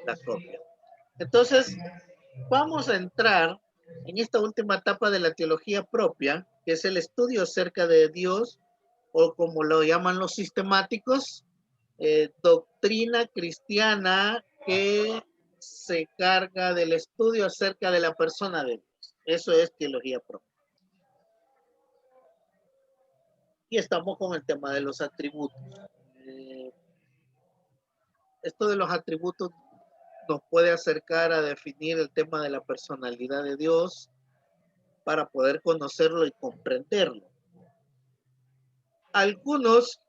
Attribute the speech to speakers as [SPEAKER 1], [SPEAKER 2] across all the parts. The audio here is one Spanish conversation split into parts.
[SPEAKER 1] la copia. Entonces, vamos a entrar en esta última etapa de la teología propia, que es el estudio acerca de Dios, o como lo llaman los sistemáticos, doctrina cristiana que se carga del estudio acerca de la persona de Dios. Eso es teología propia. Y estamos con el tema de los atributos. Esto de los atributos nos puede acercar a definir el tema de la personalidad de Dios para poder conocerlo y comprenderlo. Algunos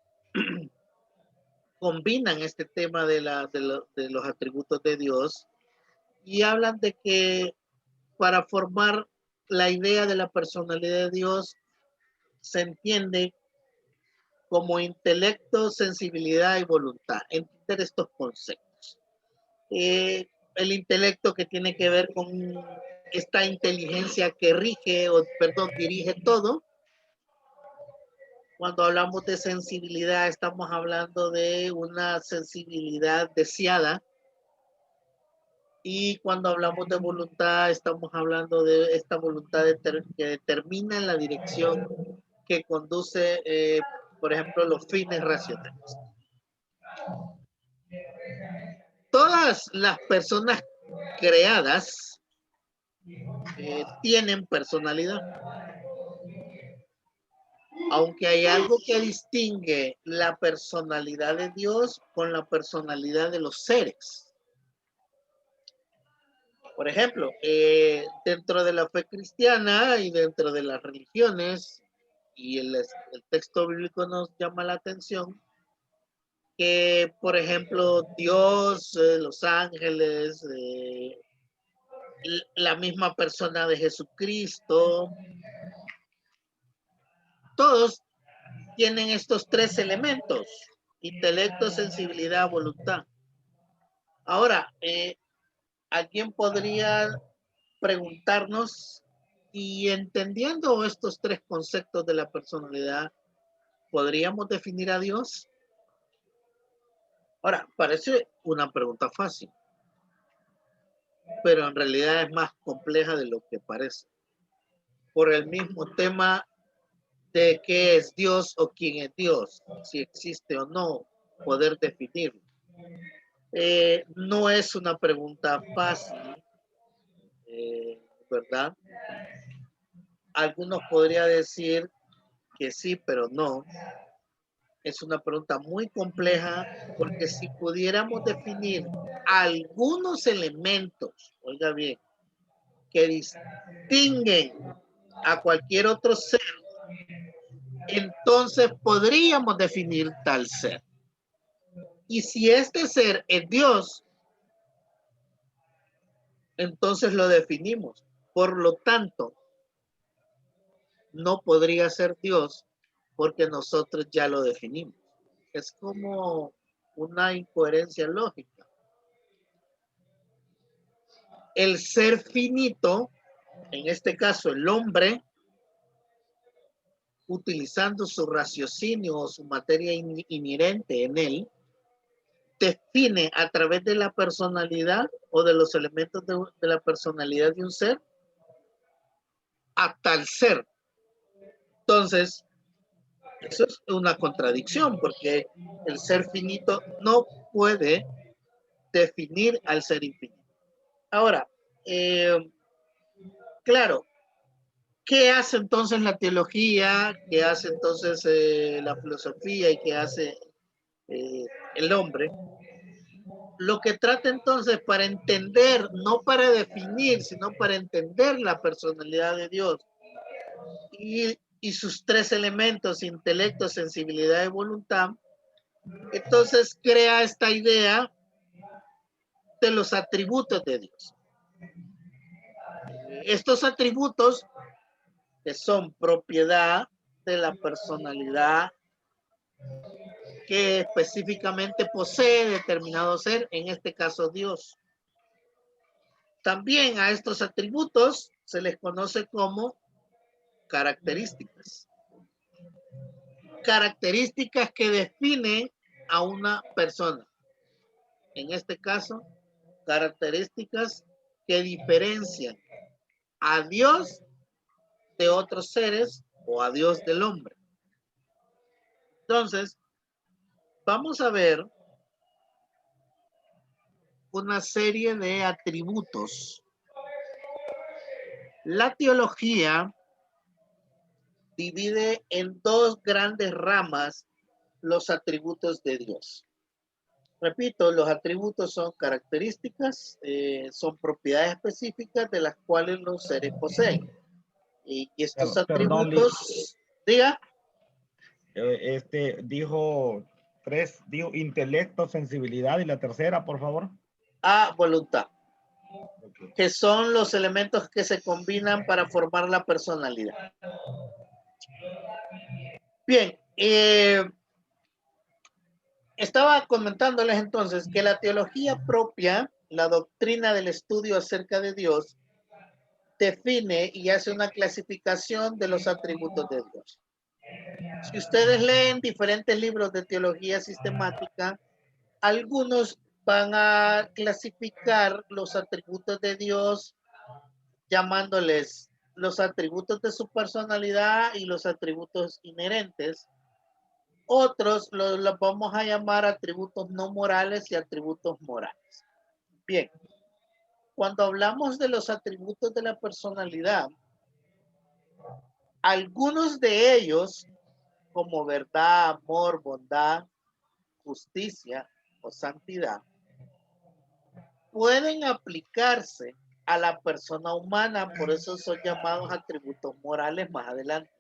[SPEAKER 1] combinan este tema de los atributos de Dios y hablan de que para formar la idea de la personalidad de Dios se entiende como intelecto, sensibilidad y voluntad. Entender estos conceptos. El intelecto que tiene que ver con esta inteligencia que dirige todo. Cuando hablamos de sensibilidad, estamos hablando de una sensibilidad deseada. Y cuando hablamos de voluntad, estamos hablando de esta voluntad que determina la dirección que conduce, por ejemplo, los fines racionales. Todas las personas creadas tienen personalidad. Aunque hay algo que distingue la personalidad de Dios con la personalidad de los seres. Por ejemplo, dentro de la fe cristiana y dentro de las religiones, y el texto bíblico nos llama la atención, que, por ejemplo, Dios, los ángeles, la misma persona de Jesucristo, todos tienen estos tres elementos: intelecto, sensibilidad, voluntad. Ahora, alguien podría preguntarnos, y entendiendo estos tres conceptos de la personalidad, ¿podríamos definir a Dios? Ahora, parece una pregunta fácil, pero en realidad es más compleja de lo que parece. Por el mismo tema de qué es Dios o quién es Dios, si existe o no, poder definirlo. No es una pregunta fácil, ¿verdad? Algunos podrían decir que sí, pero no. Es una pregunta muy compleja, porque si pudiéramos definir algunos elementos, oiga bien, que distinguen a cualquier otro ser, entonces podríamos definir tal ser. Y si este ser es Dios, entonces lo definimos. Por lo tanto, no podría ser Dios porque nosotros ya lo definimos. Es como una incoherencia lógica. El ser finito, en este caso el hombre, utilizando su raciocinio o su materia inherente en él, define a través de la personalidad o de los elementos de la personalidad de un ser a tal ser. Entonces, eso es una contradicción, porque el ser finito no puede definir al ser infinito. Ahora, claro, ¿qué hace entonces la teología? ¿Qué hace entonces la filosofía? ¿Y qué hace el hombre? Lo que trata entonces, para entender, no para definir, sino para entender la personalidad de Dios y sus tres elementos: intelecto, sensibilidad y voluntad, entonces crea esta idea de los atributos de Dios. Estos atributos, que son propiedad de la personalidad que específicamente posee determinado ser, en este caso Dios. También a estos atributos se les conoce como características. Características que definen a una persona. En este caso, características que diferencian a Dios de otros seres o a Dios del hombre. Entonces, vamos a ver una serie de atributos. La teología divide en dos grandes ramas los atributos de Dios. Repito, los atributos son características, son propiedades específicas de las cuales los seres poseen. Y estos
[SPEAKER 2] Perdón,
[SPEAKER 1] atributos, diga.
[SPEAKER 2] Dijo intelecto, sensibilidad, y la tercera, por favor.
[SPEAKER 1] Voluntad.
[SPEAKER 2] Okay.
[SPEAKER 1] Que son los elementos que se combinan para formar la personalidad. Bien, estaba comentándoles entonces que la teología propia, la doctrina del estudio acerca de Dios, define y hace una clasificación de los atributos de Dios. Si ustedes leen diferentes libros de teología sistemática, algunos van a clasificar los atributos de Dios llamándoles los atributos de su personalidad y los atributos inherentes. Otros los vamos a llamar atributos no morales y atributos morales. Bien, cuando hablamos de los atributos de la personalidad, algunos de ellos, como verdad, amor, bondad, justicia o santidad, pueden aplicarse a la persona humana, por eso son llamados atributos morales más adelante.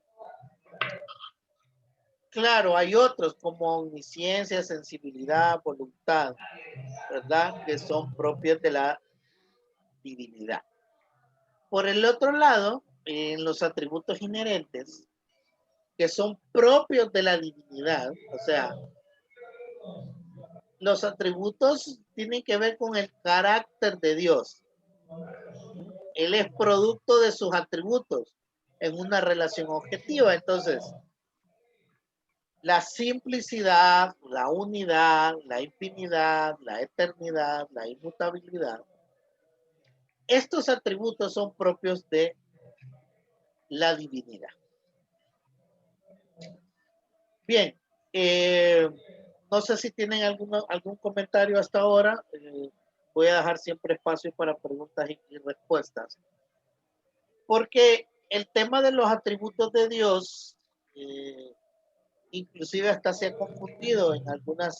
[SPEAKER 1] Claro, hay otros como omnisciencia, sensibilidad, voluntad, ¿verdad? Que son propios de la divinidad. Por el otro lado, en los atributos inherentes, que son propios de la divinidad, o sea, los atributos tienen que ver con el carácter de Dios. Él es producto de sus atributos en una relación objetiva. Entonces, la simplicidad, la unidad, la infinidad, la eternidad, la inmutabilidad, estos atributos son propios de la divinidad. Bien, no sé si tienen algún comentario hasta ahora. Voy a dejar siempre espacio para preguntas y respuestas. Porque el tema de los atributos de Dios, inclusive hasta se ha confundido en algunas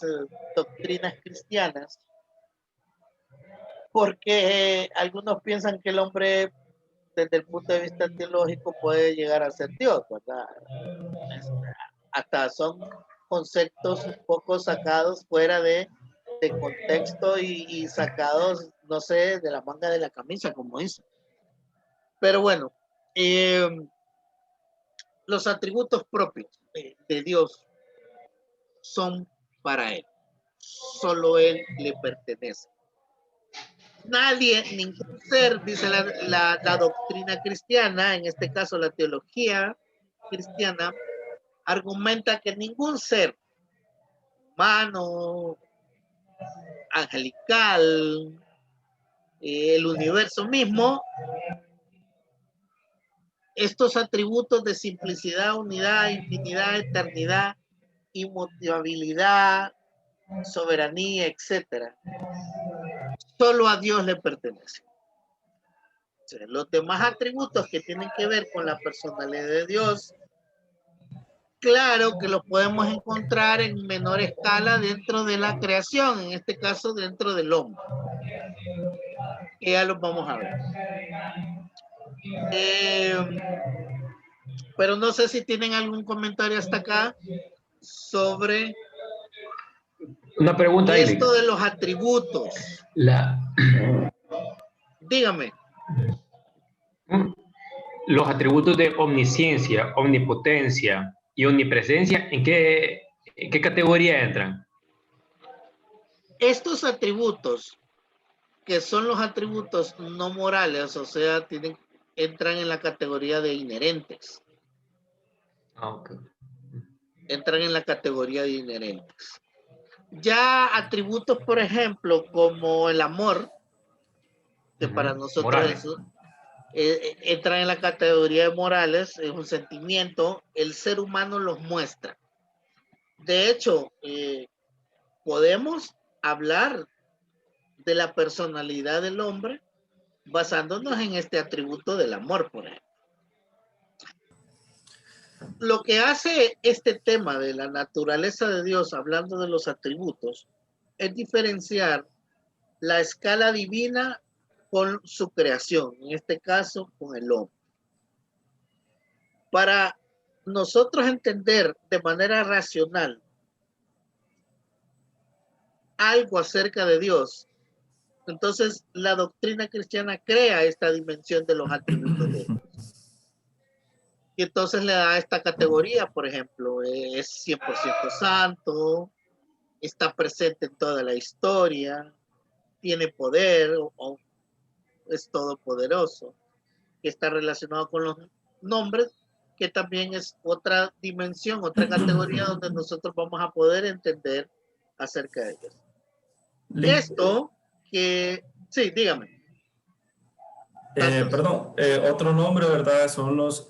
[SPEAKER 1] doctrinas cristianas, porque algunos piensan que el hombre, desde el punto de vista teológico, puede llegar a ser Dios, ¿verdad? Hasta son conceptos un poco sacados fuera de contexto y sacados, no sé, de la manga de la camisa, como dice. Pero bueno, los atributos propios de Dios son para Él. Solo Él le pertenece. Nadie, ningún ser, dice la doctrina cristiana, en este caso la teología cristiana, argumenta que ningún ser humano, angelical, el universo mismo, estos atributos de simplicidad, unidad, infinidad, eternidad, inmutabilidad, soberanía, etcétera, solo a Dios le pertenece. O sea, los demás atributos que tienen que ver con la personalidad de Dios, claro que los podemos encontrar en menor escala dentro de la creación, en este caso dentro del hombre. Que ya los vamos a ver. Pero no sé si tienen algún comentario hasta acá sobre
[SPEAKER 3] una pregunta,
[SPEAKER 1] esto de los atributos. Dígame.
[SPEAKER 3] Los atributos de omnisciencia, omnipotencia y omnipresencia, ¿en qué categoría entran?
[SPEAKER 1] Estos atributos, que son los atributos no morales, o sea, entran en la categoría de inherentes.
[SPEAKER 3] Okay.
[SPEAKER 1] Entran en la categoría de inherentes. Ya atributos, por ejemplo, como el amor, que para nosotros
[SPEAKER 3] Morales.
[SPEAKER 1] eso entra en la categoría de morales, es un sentimiento, el ser humano los muestra. De hecho, podemos hablar de la personalidad del hombre basándonos en este atributo del amor, por ejemplo. Lo que hace este tema de la naturaleza de Dios, hablando de los atributos, es diferenciar la escala divina con su creación, en este caso con el hombre. Para nosotros entender de manera racional algo acerca de Dios, entonces la doctrina cristiana crea esta dimensión de los atributos de Dios. Y entonces le da esta categoría, por ejemplo, es 100% santo, está presente en toda la historia, tiene poder o es todopoderoso, que está relacionado con los nombres, que también es otra dimensión, otra categoría donde nosotros vamos a poder entender acerca de ellos. Esto que, sí, dígame.
[SPEAKER 4] Perdón, otro nombre, ¿verdad? Son los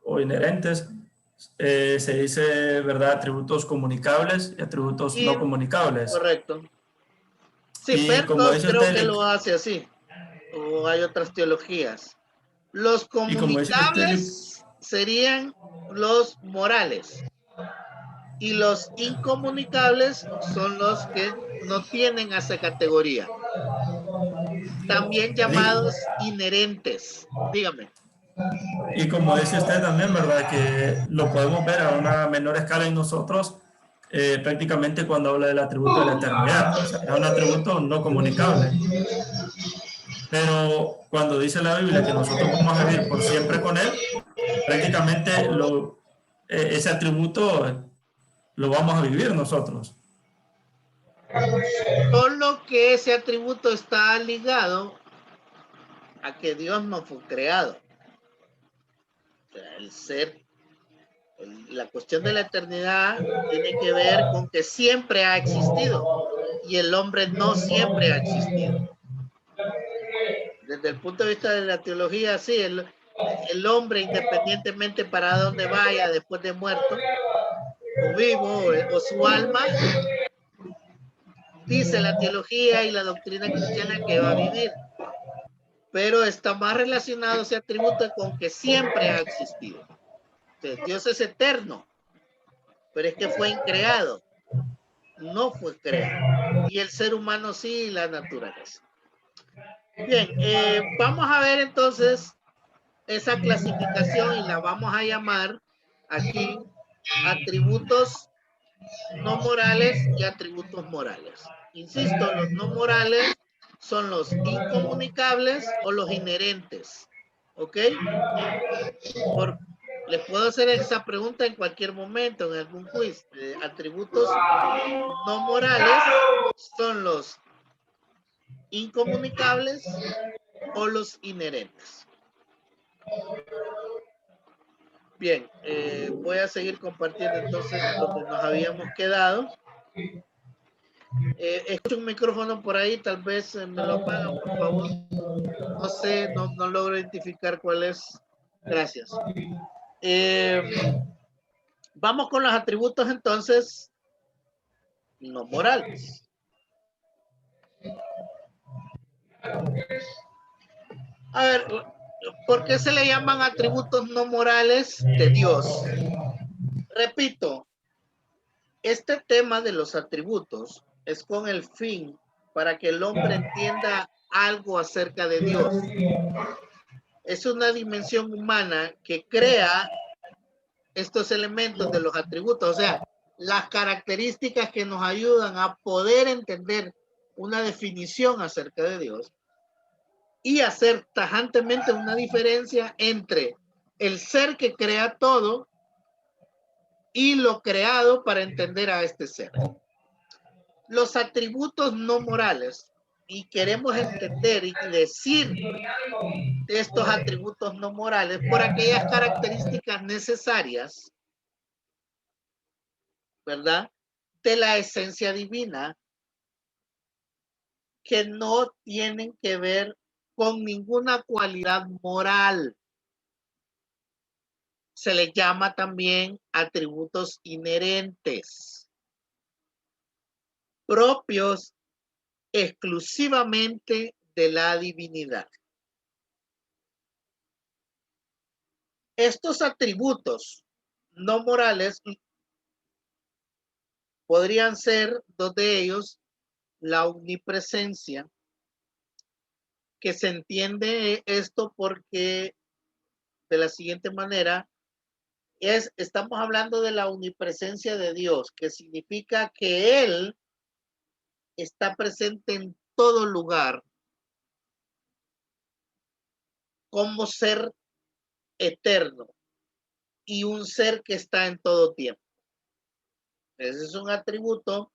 [SPEAKER 4] o inherentes. Se dice, ¿verdad? Atributos comunicables y atributos no comunicables.
[SPEAKER 1] Correcto. Sí,
[SPEAKER 4] Y como
[SPEAKER 1] Bertos
[SPEAKER 4] dice
[SPEAKER 1] creo
[SPEAKER 4] usted,
[SPEAKER 1] que lo hace así, o hay otras teologías. Los
[SPEAKER 4] y como dice usted,
[SPEAKER 1] comunicables serían los morales y los incomunicables son los que no tienen esa categoría, también llamados inherentes. Dígame.
[SPEAKER 4] y como dice usted también, ¿verdad? Que lo podemos ver a una menor escala en nosotros, prácticamente cuando habla del atributo de la eternidad. O sea, es un atributo no comunicable. Pero cuando dice la Biblia que nosotros vamos a vivir por siempre con Él, prácticamente ese atributo lo vamos a vivir nosotros.
[SPEAKER 1] Solo que ese atributo está ligado a que Dios no fue creado. O sea, el ser, la cuestión de la eternidad tiene que ver con que siempre ha existido y el hombre no siempre ha existido. Desde el punto de vista de la teología, sí, el hombre, independientemente para dónde vaya después de muerto, o vivo, o su alma, dice la teología y la doctrina cristiana que va a vivir. Pero está más relacionado ese atributo con que siempre ha existido. Entonces, Dios es eterno, pero es que fue increado, no fue creado. Y el ser humano sí, la naturaleza. Bien, vamos a ver entonces esa clasificación y la vamos a llamar aquí atributos no morales y atributos morales. Insisto, los no morales son los incomunicables o los inherentes. ¿Ok? Les puedo hacer esa pregunta en cualquier momento, en algún quiz. Atributos no morales son los incomunicables o los inherentes. Bien, voy a seguir compartiendo entonces donde nos habíamos quedado. Escucho un micrófono por ahí, tal vez me lo apagan, por favor. No sé, no logro identificar cuál es. Gracias. Vamos con los atributos entonces no morales. A ver, ¿por qué se le llaman atributos no morales de Dios? Repito, este tema de los atributos es con el fin para que el hombre entienda algo acerca de Dios. Es una dimensión humana que crea estos elementos de los atributos, o sea, las características que nos ayudan a poder entender una definición acerca de Dios y hacer tajantemente una diferencia entre el ser que crea todo y lo creado para entender a este ser. Los atributos no morales, y queremos entender y decir de estos atributos no morales por aquellas características necesarias, ¿verdad?, de la esencia divina que no tienen que ver con ninguna cualidad moral. Se les llama también atributos inherentes, propios exclusivamente de la divinidad. Estos atributos no morales podrían ser dos de ellos: la omnipresencia, que se entiende esto porque de la siguiente manera, estamos hablando de la omnipresencia de Dios, que significa que Él está presente en todo lugar como ser eterno y un ser que está en todo tiempo. Ese es un atributo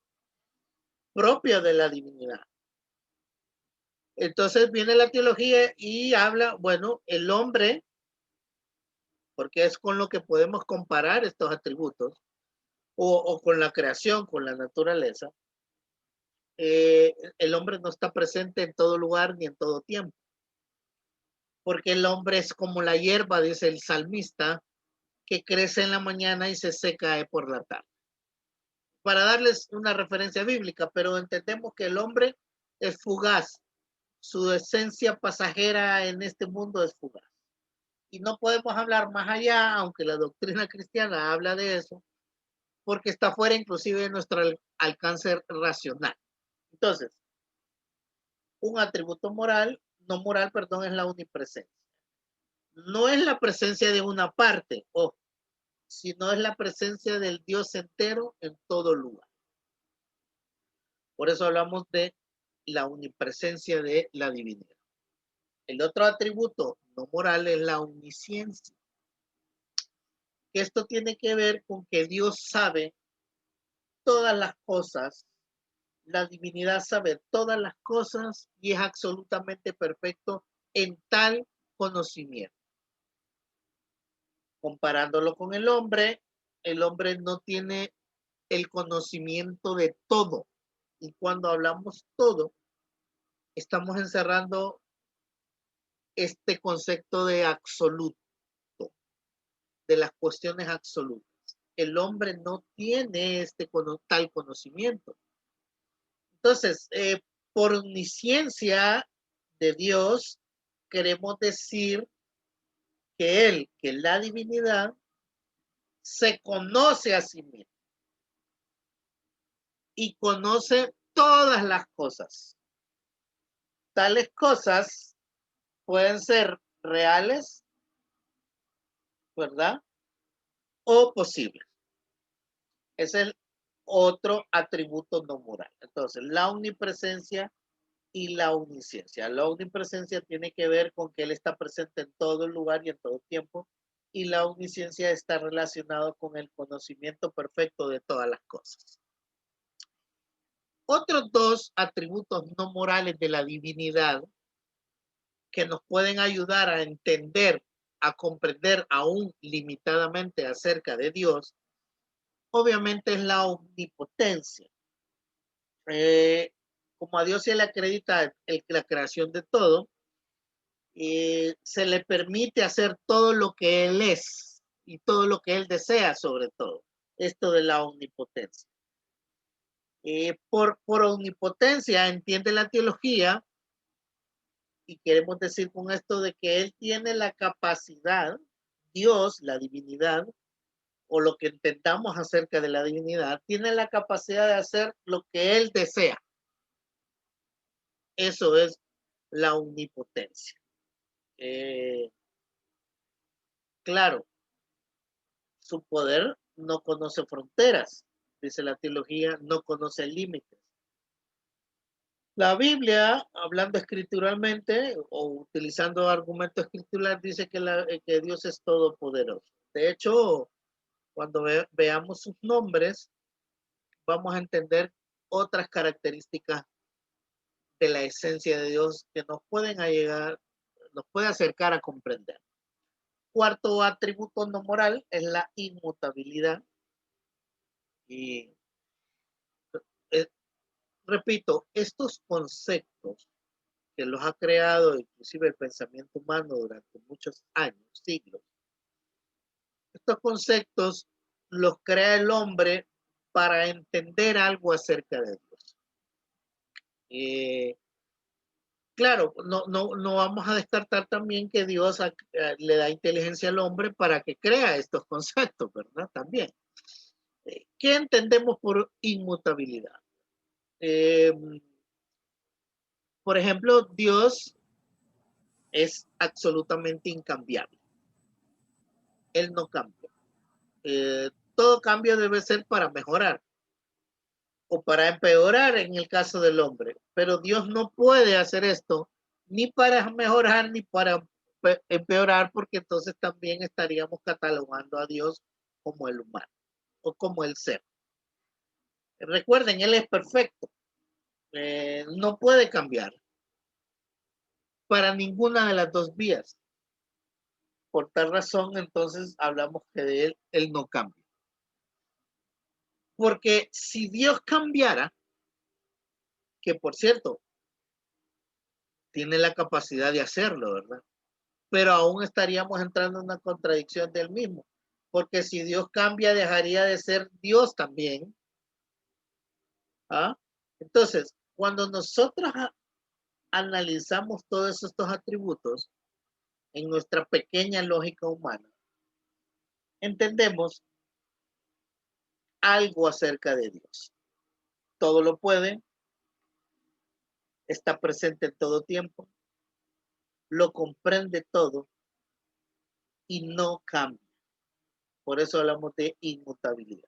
[SPEAKER 1] propio de la divinidad. Entonces viene la teología y habla, bueno, el hombre, porque es con lo que podemos comparar estos atributos, o con la creación, con la naturaleza, el hombre no está presente en todo lugar ni en todo tiempo, porque el hombre es como la hierba, dice el salmista, que crece en la mañana y se seca por la tarde. Para darles una referencia bíblica, pero entendemos que el hombre es fugaz, su esencia pasajera en este mundo es fugaz. Y no podemos hablar más allá, aunque la doctrina cristiana habla de eso, porque está fuera inclusive de nuestro alcance racional. Entonces, un atributo moral, no moral, perdón, es la omnipresencia. No es la presencia de una parte, sino es la presencia del Dios entero en todo lugar. Por eso hablamos de la omnipresencia de la divinidad. El otro atributo no moral es la omnisciencia. Esto tiene que ver con que Dios sabe todas las cosas, la divinidad sabe todas las cosas y es absolutamente perfecto en tal conocimiento. Comparándolo con el hombre no tiene el conocimiento de todo. Y cuando hablamos todo, estamos encerrando este concepto de absoluto, de las cuestiones absolutas. El hombre no tiene tal conocimiento. Entonces, por omnisciencia de Dios, queremos decir que la divinidad, se conoce a sí mismo y conoce todas las cosas. Tales cosas pueden ser reales, ¿verdad? O posibles. Es el otro atributo no moral. Entonces, la omnipresencia y la omnisciencia. La omnipresencia tiene que ver con que Él está presente en todo lugar y en todo tiempo, y la omnisciencia está relacionado con el conocimiento perfecto de todas las cosas. Otros dos atributos no morales de la divinidad que nos pueden ayudar a entender, a comprender aún limitadamente acerca de Dios, obviamente es la omnipotencia. Como a Dios se le acredita la creación de todo, se le permite hacer todo lo que Él es y todo lo que Él desea, sobre todo. Esto de la omnipotencia. Por omnipotencia entiende la teología, y queremos decir con esto de que Él tiene la capacidad, Dios, la divinidad, o lo que entendamos acerca de la divinidad, tiene la capacidad de hacer lo que Él desea. Eso es la omnipotencia. Claro, su poder no conoce fronteras, dice la teología, no conoce límites. La Biblia, hablando escrituralmente o utilizando argumentos escriturales, dice que Dios es todopoderoso. De hecho, cuando veamos sus nombres, vamos a entender otras características de la esencia de Dios que nos puede acercar a comprender. Cuarto atributo no moral es la inmutabilidad. Y repito, estos conceptos que los ha creado inclusive el pensamiento humano durante muchos años, siglos, estos conceptos los crea el hombre para entender algo acerca de Dios. Claro, no vamos a descartar también que Dios le da inteligencia al hombre para que crea estos conceptos, ¿verdad? También. ¿Qué entendemos por inmutabilidad? Por ejemplo, Dios es absolutamente incambiable. Él no cambia. Todo cambio debe ser para mejorar o para empeorar en el caso del hombre. Pero Dios no puede hacer esto ni para mejorar ni para empeorar, porque entonces también estaríamos catalogando a Dios como el humano o como el ser. Recuerden, Él es perfecto. No puede cambiar para ninguna de las dos vías. Por tal razón, entonces hablamos que de Él no cambia. Porque si Dios cambiara, que por cierto, tiene la capacidad de hacerlo, ¿verdad? Pero aún estaríamos entrando en una contradicción del mismo. Porque si Dios cambia, dejaría de ser Dios también. ¿Ah? Entonces, cuando nosotros analizamos todos estos atributos en nuestra pequeña lógica humana, entendemos algo acerca de Dios. Todo lo puede, está presente en todo tiempo, lo comprende todo y no cambia. Por eso hablamos de inmutabilidad.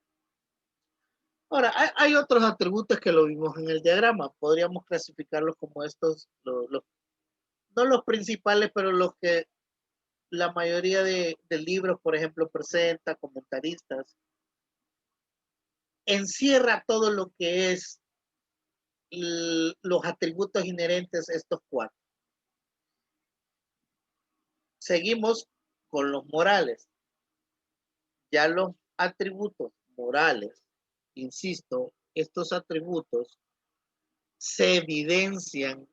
[SPEAKER 1] Ahora, hay otros atributos que lo vimos en el diagrama. Podríamos clasificarlos como estos, no los principales, pero los que la mayoría de libros, por ejemplo, presenta, comentaristas, encierra todo lo que es los atributos inherentes a estos cuatro. Seguimos con los morales. Ya los atributos morales, insisto, estos atributos se evidencian,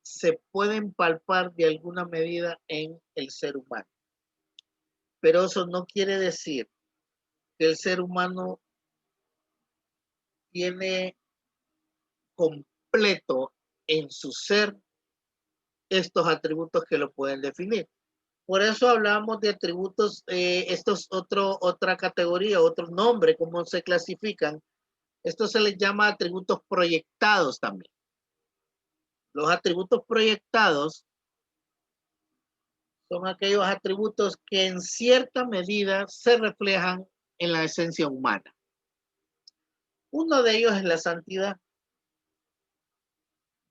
[SPEAKER 1] se pueden palpar de alguna medida en el ser humano. Pero eso no quiere decir que el ser humano tiene completo en su ser estos atributos que lo pueden definir. Por eso hablamos de atributos, esto es otra categoría, otro nombre, cómo se clasifican. Esto se les llama atributos proyectados también. Los atributos proyectados son aquellos atributos que en cierta medida se reflejan en la esencia humana. Uno de ellos es la santidad.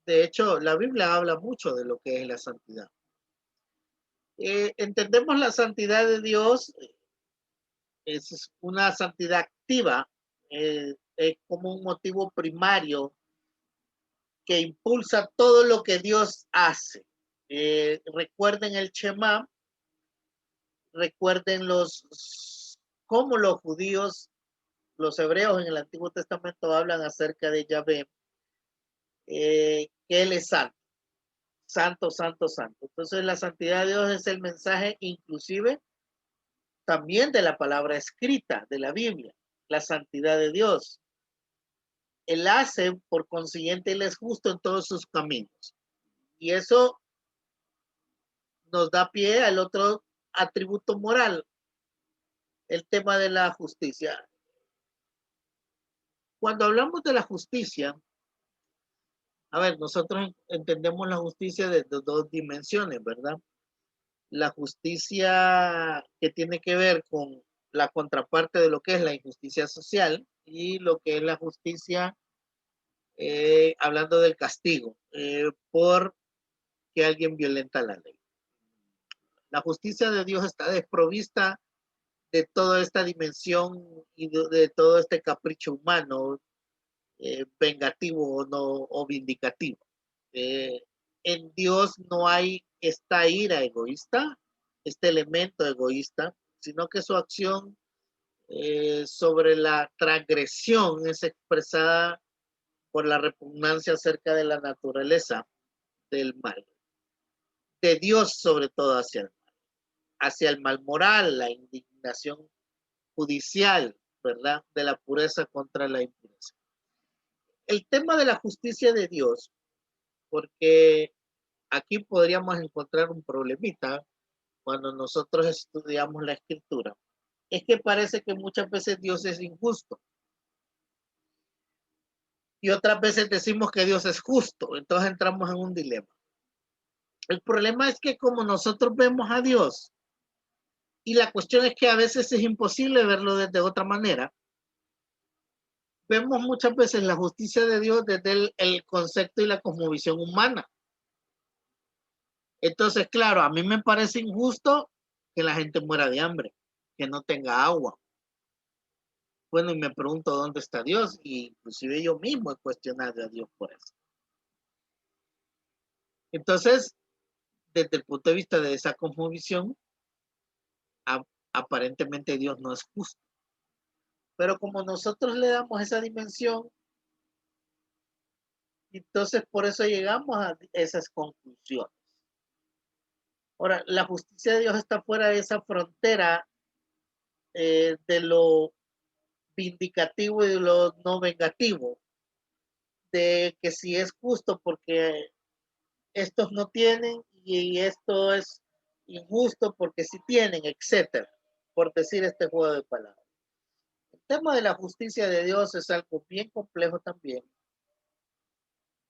[SPEAKER 1] De hecho, la Biblia habla mucho de lo que es la santidad. Entendemos la santidad de Dios, es una santidad activa, es como un motivo primario que impulsa todo lo que Dios hace. Recuerden el Shema, recuerden cómo los judíos, los hebreos en el Antiguo Testamento hablan acerca de Yahvé, que Él es santo, santo, santo, santo. Entonces la santidad de Dios es el mensaje inclusive también de la palabra escrita de la Biblia, la santidad de Dios. Él hace, por consiguiente, Él es justo en todos sus caminos. Y eso nos da pie al otro atributo moral, el tema de la justicia. Cuando hablamos de la justicia, a ver, nosotros entendemos la justicia de dos dimensiones, ¿verdad? La justicia que tiene que ver con la contraparte de lo que es la injusticia social y lo que es la justicia, hablando del castigo, por que alguien violenta la ley. La justicia de Dios está desprovista de toda esta dimensión y de todo este capricho humano, vengativo o, no, o vindicativo. En Dios no hay esta ira egoísta, este elemento egoísta, sino que su acción sobre la transgresión es expresada por la repugnancia acerca de la naturaleza del mal, de Dios sobre todo hacia el mal moral, la indignación judicial, ¿verdad? De la pureza contra la impureza. El tema de la justicia de Dios, porque aquí podríamos encontrar un problemita cuando nosotros estudiamos la escritura, es que parece que muchas veces Dios es injusto y otras veces decimos que Dios es justo, entonces entramos en un dilema. El problema es que como nosotros vemos a Dios, y la cuestión es que a veces es imposible verlo desde otra manera, vemos muchas veces la justicia de Dios desde el concepto y la cosmovisión humana. Entonces, claro, a mí me parece injusto que la gente muera de hambre, que no tenga agua. Bueno, y me pregunto dónde está Dios, y inclusive yo mismo he cuestionado a Dios por eso. Entonces, desde el punto de vista de esa cosmovisión, aparentemente Dios no es justo. Pero como nosotros le damos esa dimensión, entonces por eso llegamos a esas conclusiones. Ahora, la justicia de Dios está fuera de esa frontera de lo vindicativo y de lo no vengativo, de que si es justo porque estos no tienen y esto es injusto porque sí tienen, etcétera, por decir este juego de palabras. El tema de la justicia de Dios es algo bien complejo también,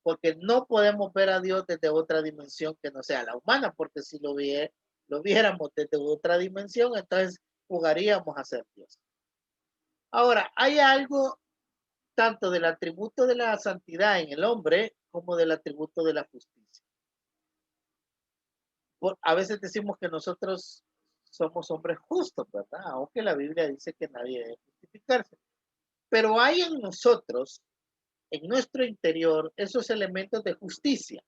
[SPEAKER 1] porque no podemos ver a Dios desde otra dimensión que no sea la humana, porque si lo viéramos desde otra dimensión, entonces jugaríamos a ser Dios. Ahora, hay algo tanto del atributo de la santidad en el hombre como del atributo de la justicia. A veces decimos que nosotros somos hombres justos, ¿verdad? Aunque la Biblia dice que nadie debe justificarse. Pero hay en nosotros, en nuestro interior, esos elementos de justicia.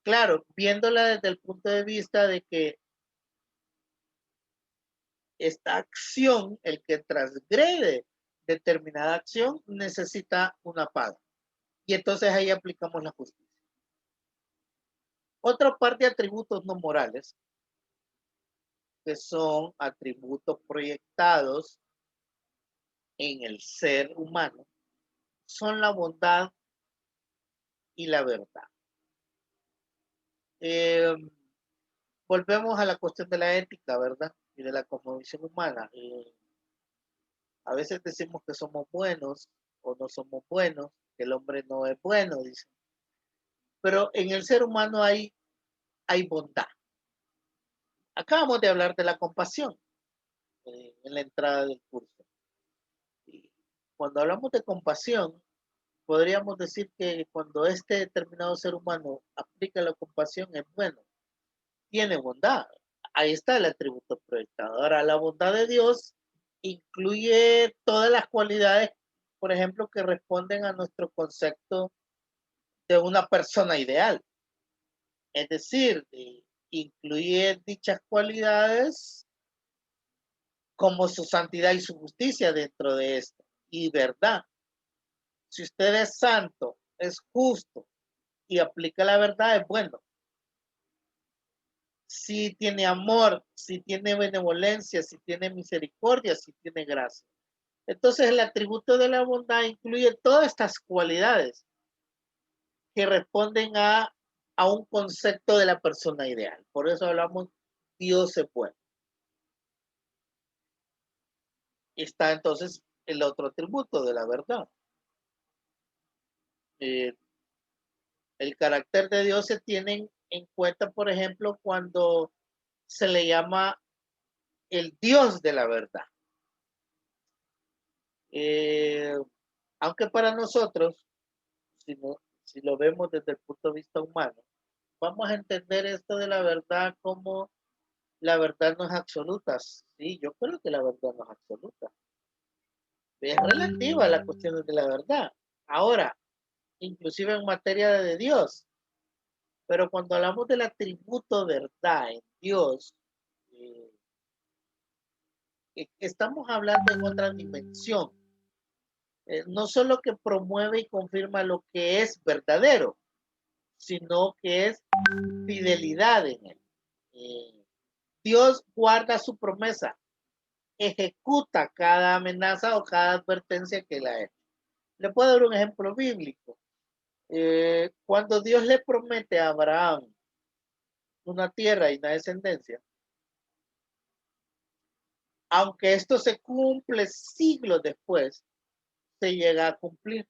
[SPEAKER 1] Claro, viéndola desde el punto de vista de que esta acción, el que transgrede determinada acción, necesita una paga. Y entonces ahí aplicamos la justicia. Otra parte de atributos no morales, que son atributos proyectados en el ser humano, son la bondad y la verdad. Volvemos a la cuestión de la ética, ¿verdad? Y de la cosmovisión humana. A veces decimos que somos buenos o no somos buenos, que el hombre no es bueno, dicen. Pero en el ser humano hay bondad. Acabamos de hablar de la compasión en la entrada del curso. Y cuando hablamos de compasión, podríamos decir que cuando este determinado ser humano aplica la compasión es bueno, tiene bondad. Ahí está el atributo proyectado. Ahora, la bondad de Dios incluye todas las cualidades, por ejemplo, que responden a nuestro concepto de una persona ideal. Es decir, incluye dichas cualidades como su santidad y su justicia dentro de esto. Y verdad. Si usted es santo, es justo y aplica la verdad, es bueno. Si tiene amor, si tiene benevolencia, si tiene misericordia, si tiene gracia. Entonces el atributo de la bondad incluye todas estas cualidades que responden a un concepto de la persona ideal. Por eso hablamos Dios es bueno. Está entonces el otro atributo de la verdad. El carácter de Dios se tiene en cuenta, por ejemplo, cuando se le llama el Dios de la verdad. Aunque para nosotros, si lo vemos desde el punto de vista humano, vamos a entender esto de la verdad como la verdad no es absoluta. Sí, yo creo que la verdad no es absoluta. Es relativa a las cuestiones de la verdad. Ahora, inclusive en materia de Dios. Pero cuando hablamos del atributo verdad en Dios, estamos hablando en otra dimensión. no solo que promueve y confirma lo que es verdadero, sino que es fidelidad en él. Dios guarda su promesa, ejecuta cada amenaza o cada advertencia que le ha hecho. Le puedo dar un ejemplo bíblico. Cuando Dios le promete a Abraham una tierra y una descendencia, aunque esto se cumple siglos después, se llega a cumplir.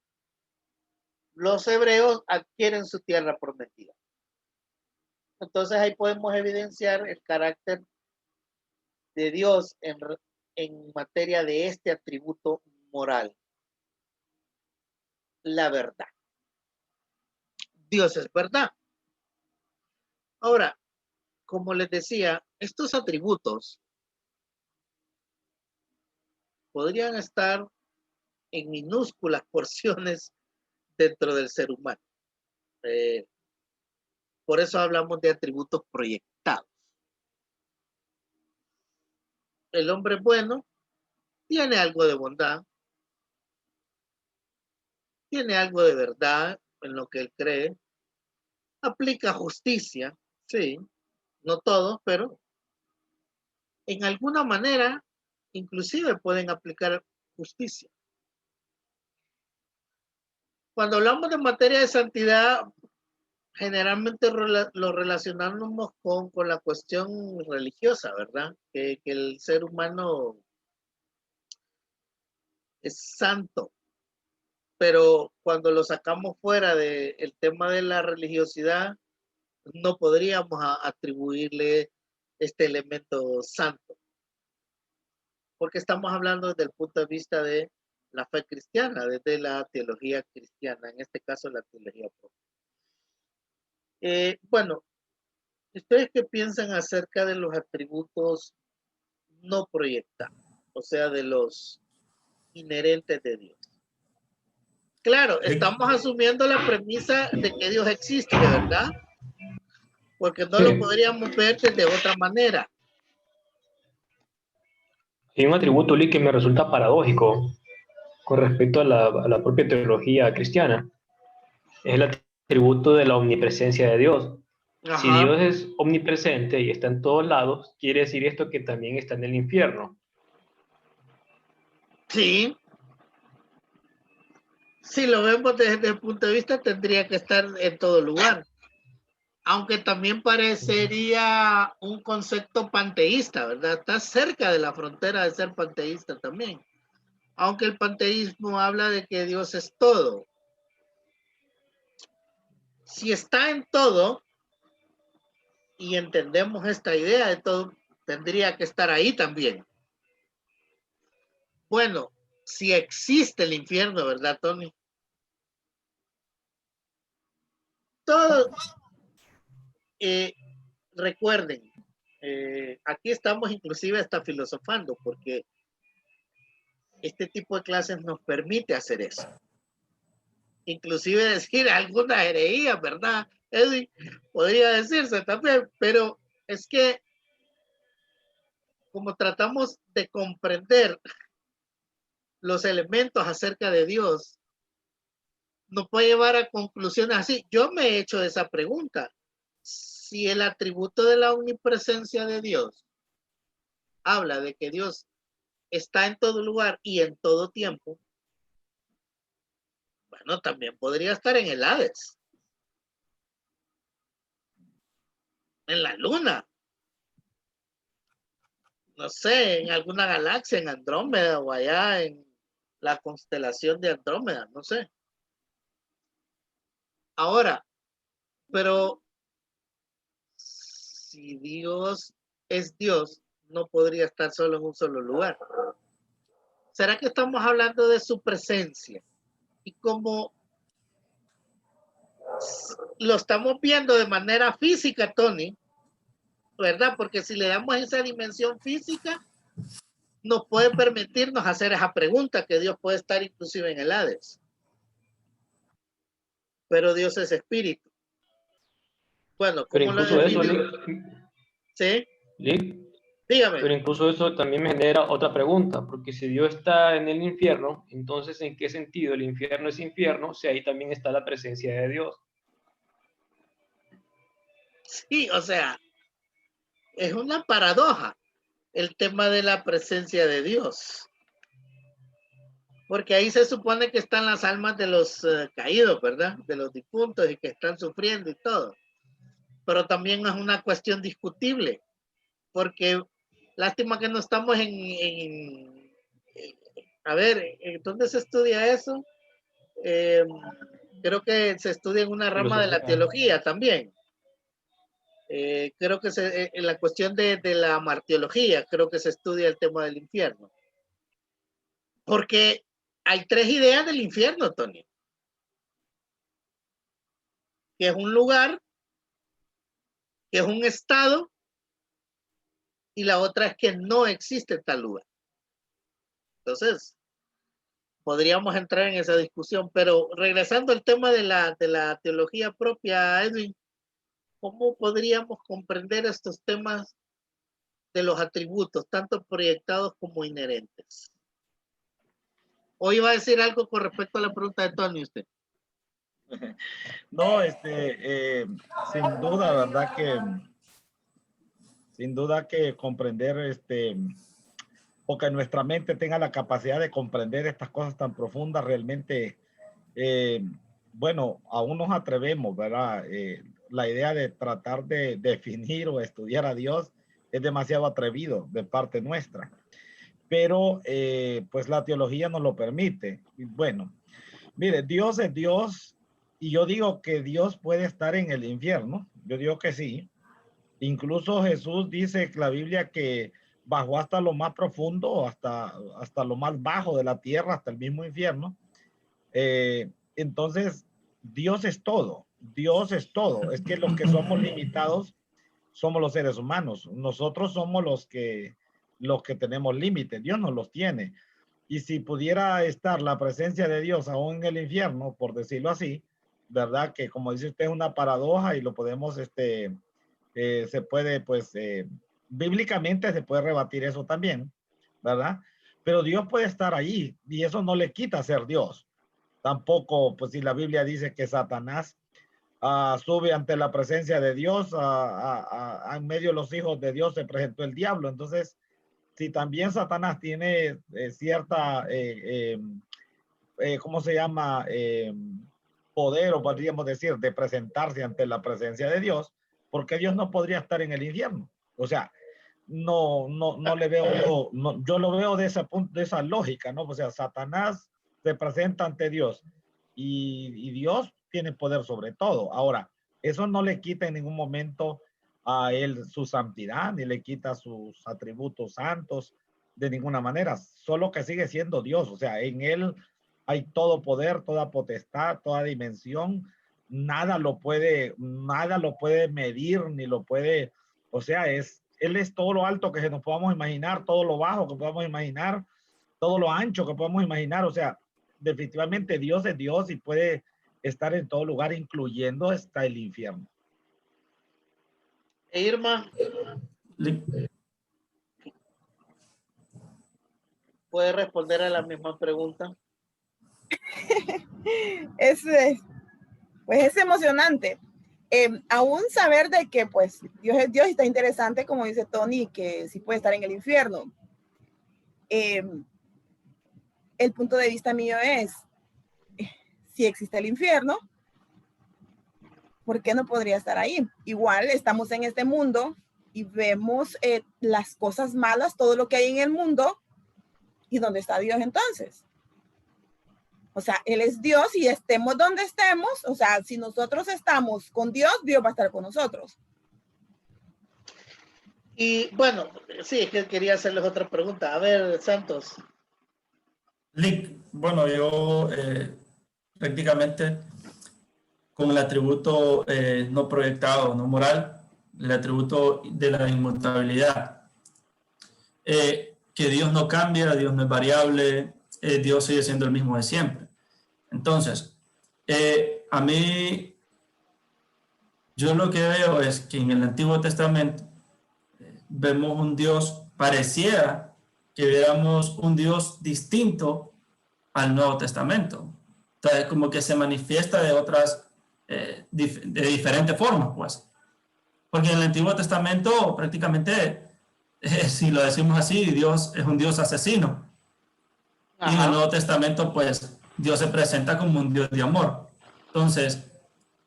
[SPEAKER 1] Los hebreos adquieren su tierra prometida. Entonces ahí podemos evidenciar el carácter de Dios en materia de este atributo moral, la verdad. Dios es verdad. Ahora, como les decía, estos atributos podrían estar en minúsculas porciones dentro del ser humano. Por eso hablamos de atributos proyectados. El hombre bueno tiene algo de bondad, tiene algo de verdad en lo que él cree, aplica justicia, sí, no todos, pero en alguna manera inclusive pueden aplicar justicia. Cuando hablamos de materia de santidad, generalmente lo relacionamos con la cuestión religiosa, ¿verdad? Que el ser humano es santo, pero cuando lo sacamos fuera del tema de la religiosidad, no podríamos atribuirle este elemento santo, porque estamos hablando desde el punto de vista de la fe cristiana, desde la teología cristiana, en este caso la teología propia. Bueno, ¿ustedes qué piensan acerca de los atributos no proyectados? O sea, de los inherentes de Dios. Claro, estamos asumiendo la premisa de que Dios existe, ¿verdad? Porque no lo podríamos ver de otra manera.
[SPEAKER 3] Hay un atributo, Lee, que me resulta paradójico con respecto a la propia teología cristiana. Es el atributo de la omnipresencia de Dios.
[SPEAKER 1] Ajá.
[SPEAKER 3] Si Dios es omnipresente y está en todos lados, quiere decir esto que también está en el infierno.
[SPEAKER 1] Sí. Si lo vemos desde el punto de vista, tendría que estar en todo lugar. Aunque también parecería un concepto panteísta, ¿verdad? Está cerca de la frontera de ser panteísta también. Aunque el panteísmo habla de que Dios es todo. Si está en todo, y entendemos esta idea de todo, tendría que estar ahí también. Bueno, si existe el infierno, ¿verdad, Tony? Todo, recuerden, aquí estamos inclusive hasta filosofando, porque este tipo de clases nos permite hacer eso. Inclusive decir alguna herejía, ¿verdad? Edwin, podría decirse también, pero es que como tratamos de comprender los elementos acerca de Dios, nos puede llevar a conclusiones así. Yo me he hecho esa pregunta. Si el atributo de la omnipresencia de Dios habla de que Dios está en todo lugar y en todo tiempo, bueno, también podría estar en el Hades, en la Luna, no sé, en alguna galaxia, en Andrómeda o allá en la constelación de Andrómeda, no sé. Ahora, pero si Dios es Dios, no podría estar solo en un solo lugar. ¿Será que estamos hablando de su presencia? Y como lo estamos viendo de manera física, Tony, ¿verdad? Porque si le damos esa dimensión física, nos puede permitirnos hacer esa pregunta, que Dios puede estar inclusive en el Hades. Pero Dios es espíritu. Bueno,
[SPEAKER 3] Pero
[SPEAKER 1] ¿cómo lo
[SPEAKER 3] incluso eso,
[SPEAKER 1] define? ¿Sí?
[SPEAKER 3] Lee,
[SPEAKER 1] Dígame.
[SPEAKER 3] Pero incluso eso también me genera otra pregunta, porque si Dios está en el infierno, entonces ¿en qué sentido el infierno es infierno si ahí también está la presencia de Dios?
[SPEAKER 1] Sí, o sea, es una paradoja el tema de la presencia de Dios. Porque ahí se supone que están las almas de los caídos, ¿verdad? De los difuntos y que están sufriendo y todo. Pero también es una cuestión discutible, porque lástima que no estamos a ver, ¿dónde se estudia eso? Creo que se estudia en una rama de la teología también. Creo que en la cuestión de la martiología, creo que se estudia el tema del infierno. Porque hay tres ideas del infierno, Tony. Que es un lugar, que es un estado, y la otra es que no existe tal lugar. Entonces, podríamos entrar en esa discusión, pero regresando al tema de la teología propia, Edwin, ¿cómo podríamos comprender estos temas de los atributos, tanto proyectados como inherentes? ¿O iba a decir algo con respecto a la pregunta de Tony usted?
[SPEAKER 2] No, sin duda, ¿verdad? Sin duda que comprender, o que nuestra mente tenga la capacidad de comprender estas cosas tan profundas, realmente, bueno, aún nos atrevemos, ¿verdad? La idea de tratar de definir o estudiar a Dios es demasiado atrevido de parte nuestra, pero pues la teología nos lo permite. Y bueno, mire, Dios es Dios y yo digo que Dios puede estar en el infierno, yo digo que sí. Incluso Jesús dice que la Biblia que bajó hasta lo más profundo, hasta lo más bajo de la tierra, hasta el mismo infierno. Entonces, Dios es todo. Dios es todo. Es que los que somos limitados somos los seres humanos. Nosotros somos los que tenemos límites. Dios no los tiene. Y si pudiera estar la presencia de Dios aún en el infierno, por decirlo así, ¿verdad? Que como dice usted es una paradoja y lo podemos, se puede, pues, bíblicamente se puede rebatir eso también, ¿verdad? Pero Dios puede estar ahí y eso no le quita ser Dios. Tampoco, pues si la Biblia dice que Satanás sube ante la presencia de Dios, en medio de los hijos de Dios se presentó el diablo. Entonces, si también Satanás tiene cierta, ¿cómo se llama? Poder, o podríamos decir, de presentarse ante la presencia de Dios, porque Dios no podría estar en el infierno. O sea, no le veo yo, no, yo lo veo de ese punto, de esa lógica, ¿no? O sea, Satanás se presenta ante Dios y Dios tiene poder sobre todo. Ahora, eso no le quita en ningún momento a él su santidad, ni le quita sus atributos santos de ninguna manera, solo que sigue siendo Dios. O sea, en él hay todo poder, toda potestad, toda dimensión, nada lo puede medir, ni lo puede, o sea, él es todo lo alto que nos podamos imaginar, todo lo bajo que podamos imaginar, todo lo ancho que podamos imaginar. O sea, definitivamente Dios es Dios y puede estar en todo lugar, incluyendo hasta el infierno.
[SPEAKER 1] Irma, ¿puede responder a la misma pregunta?
[SPEAKER 5] Pues es emocionante. Aún saber de que pues Dios es Dios y está interesante, como dice Tony, que sí puede estar en el infierno. El punto de vista mío es, si existe el infierno, ¿por qué no podría estar ahí? Igual estamos en este mundo y vemos las cosas malas, todo lo que hay en el mundo, ¿y dónde está Dios entonces? O sea, Él es Dios y estemos donde estemos. O sea, si nosotros estamos con Dios, Dios va a estar con nosotros.
[SPEAKER 1] Y bueno, sí, es que quería hacerles otra pregunta. A ver, Santos.
[SPEAKER 4] Bueno, yo prácticamente con el atributo no proyectado, no moral, el atributo de la inmutabilidad. Que Dios no cambia, Dios no es variable, Dios sigue siendo el mismo de siempre. Entonces, a mí, yo lo que veo es que en el Antiguo Testamento, vemos un Dios, pareciera que viéramos un Dios distinto al Nuevo Testamento. Entonces, como que se manifiesta de otras, de diferentes formas, pues. Porque en el Antiguo Testamento prácticamente, si lo decimos así, Dios es un Dios asesino. Y en el Nuevo Testamento, pues, Dios se presenta como un Dios de amor. Entonces,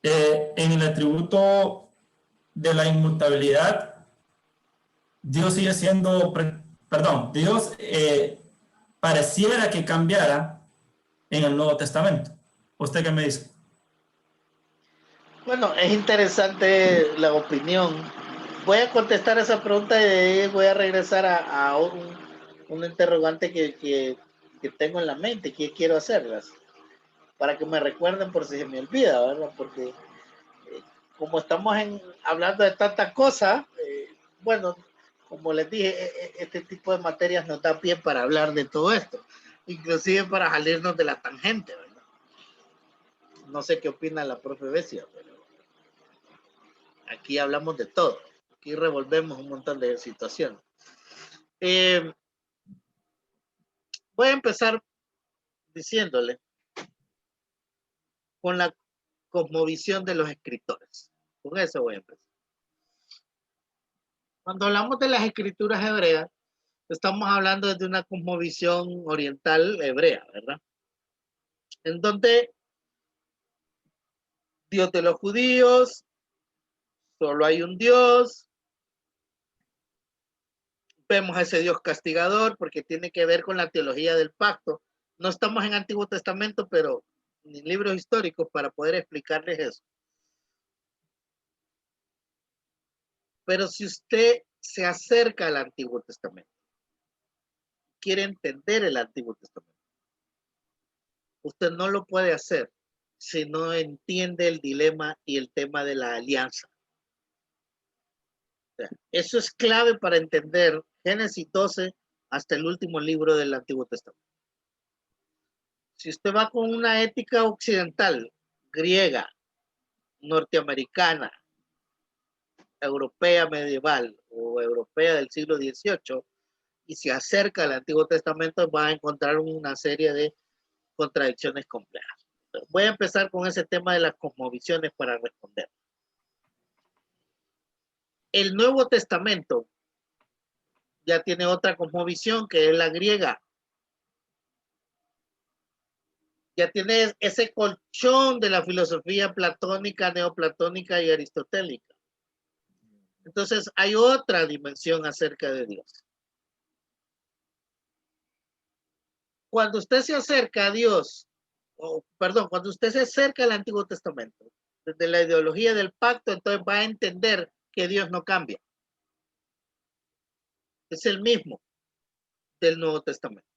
[SPEAKER 4] en el atributo de la inmutabilidad, Dios sigue siendo, perdón, Dios pareciera que cambiara en el Nuevo Testamento. ¿Usted qué me dice?
[SPEAKER 1] Bueno, es interesante la opinión. Voy a contestar esa pregunta y de ahí voy a regresar a un interrogante que tengo en la mente, que quiero hacerlas, para que me recuerden por si se me olvida, ¿verdad? Porque como estamos hablando de tantas cosas, bueno, como les dije, este tipo de materias nos da pie para hablar de todo esto, inclusive para salirnos de la tangente, ¿verdad? No sé qué opina la profe Becia, pero aquí hablamos de todo. Aquí revolvemos un montón de situaciones. Voy a empezar diciéndole con la cosmovisión de los escritores. Con eso voy a empezar. Cuando hablamos de las escrituras hebreas, estamos hablando de una cosmovisión oriental hebrea, ¿verdad? En donde Dios de los judíos, solo hay un Dios, vemos a ese Dios castigador porque tiene que ver con la teología del pacto. No estamos en Antiguo Testamento, pero ni libros históricos para poder explicarles eso. Pero si usted se acerca al Antiguo Testamento, quiere entender el Antiguo Testamento, usted no lo puede hacer si no entiende el dilema y el tema de la alianza. O sea, eso es clave para entender Génesis 12 hasta el último libro del Antiguo Testamento. Si usted va con una ética occidental, griega, norteamericana, europea medieval o europea del siglo XVIII, y se acerca al Antiguo Testamento, va a encontrar una serie de contradicciones complejas. Voy a empezar con ese tema de las cosmovisiones para responder. El Nuevo Testamento ya tiene otra cosmovisión que es la griega. Ya tiene ese colchón de la filosofía platónica, neoplatónica y aristotélica. Entonces hay otra dimensión acerca de Dios. Cuando usted se acerca a Dios, cuando usted se acerca al Antiguo Testamento, desde la ideología del pacto, entonces va a entender que Dios no cambia. Es el mismo del Nuevo Testamento.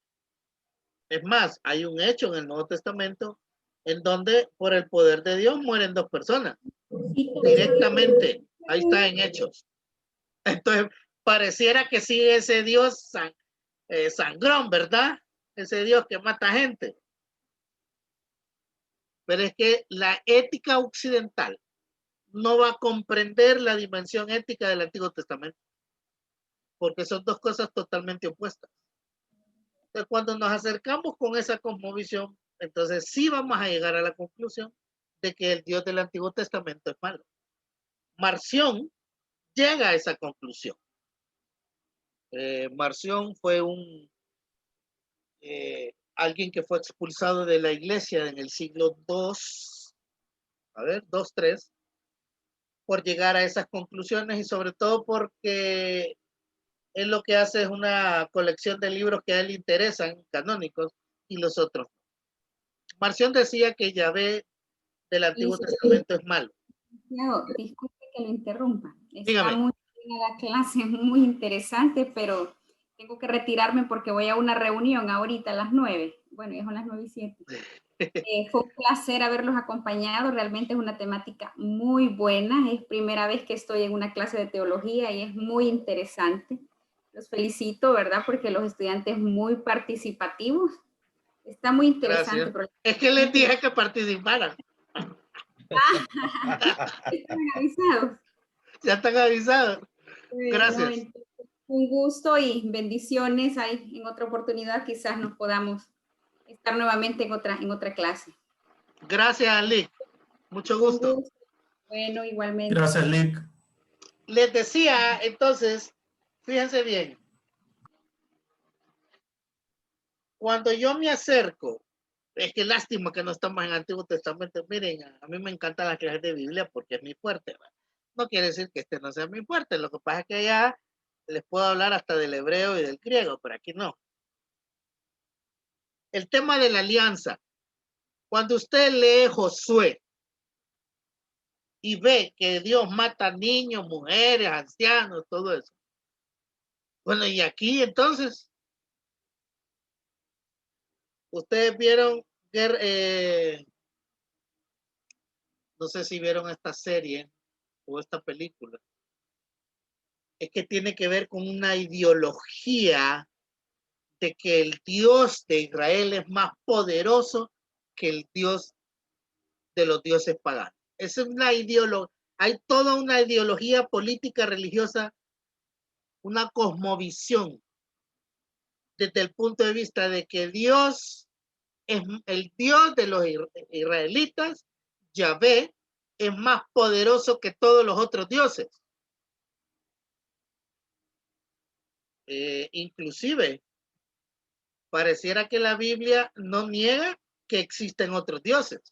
[SPEAKER 1] Es más, hay un hecho en el Nuevo Testamento en donde por el poder de Dios mueren dos personas. Directamente. Ahí está en Hechos. Entonces, pareciera que sigue ese Dios sangrón, ¿verdad? Ese Dios que mata gente. Pero es que la ética occidental no va a comprender la dimensión ética del Antiguo Testamento, porque son dos cosas totalmente opuestas. Entonces, cuando nos acercamos con esa cosmovisión, entonces sí vamos a llegar a la conclusión de que el Dios del Antiguo Testamento es malo. Marción llega a esa conclusión. Marción fue alguien que fue expulsado de la iglesia en el siglo II, II, III, por llegar a esas conclusiones y sobre todo porque él lo que hace es una colección de libros que a él le interesan, canónicos, y los otros. Marción decía que Yahvé del Antiguo Testamento es malo.
[SPEAKER 6] No, disculpe que lo interrumpa.
[SPEAKER 1] Dígame.
[SPEAKER 6] Está muy buena la clase, muy interesante, pero tengo que retirarme porque voy a una reunión ahorita a las 9. Bueno, ya son las 9:07. Fue un placer haberlos acompañado. Realmente es una temática muy buena. Es primera vez que estoy en una clase de teología y es muy interesante. Los felicito, ¿verdad? Porque los estudiantes muy participativos. Está muy interesante.
[SPEAKER 1] Gracias. Es que les dije que participaran.
[SPEAKER 6] ¿Están avisados?
[SPEAKER 1] Ya están avisados. Gracias.
[SPEAKER 6] No, Un gusto y bendiciones. Ahí en otra oportunidad quizás nos podamos estar nuevamente en otra clase.
[SPEAKER 1] Gracias, Lick. Mucho
[SPEAKER 6] Con
[SPEAKER 1] gusto.
[SPEAKER 6] gusto. Bueno, igualmente.
[SPEAKER 4] Gracias, Lick.
[SPEAKER 1] Les decía, entonces, fíjense bien. Cuando yo me acerco, es que lástima que no estamos en el Antiguo Testamento. Miren, a mí me encantan las clases de Biblia porque es mi fuerte, ¿verdad? No quiere decir que este no sea mi fuerte. Lo que pasa es que allá les puedo hablar hasta del hebreo y del griego, pero aquí no. El tema de la alianza. Cuando usted lee Josué y ve que Dios mata niños, mujeres, ancianos, todo eso. Bueno, y aquí entonces, ustedes vieron, no sé si vieron esta serie o esta película, es que tiene que ver con una ideología de que el Dios de Israel es más poderoso que el Dios de los dioses paganos. Es una ideología, hay toda una ideología política, religiosa, una cosmovisión desde el punto de vista de que Dios es el Dios de los israelitas, Yahvé, es más poderoso que todos los otros dioses. Inclusive, pareciera que la Biblia no niega que existen otros dioses.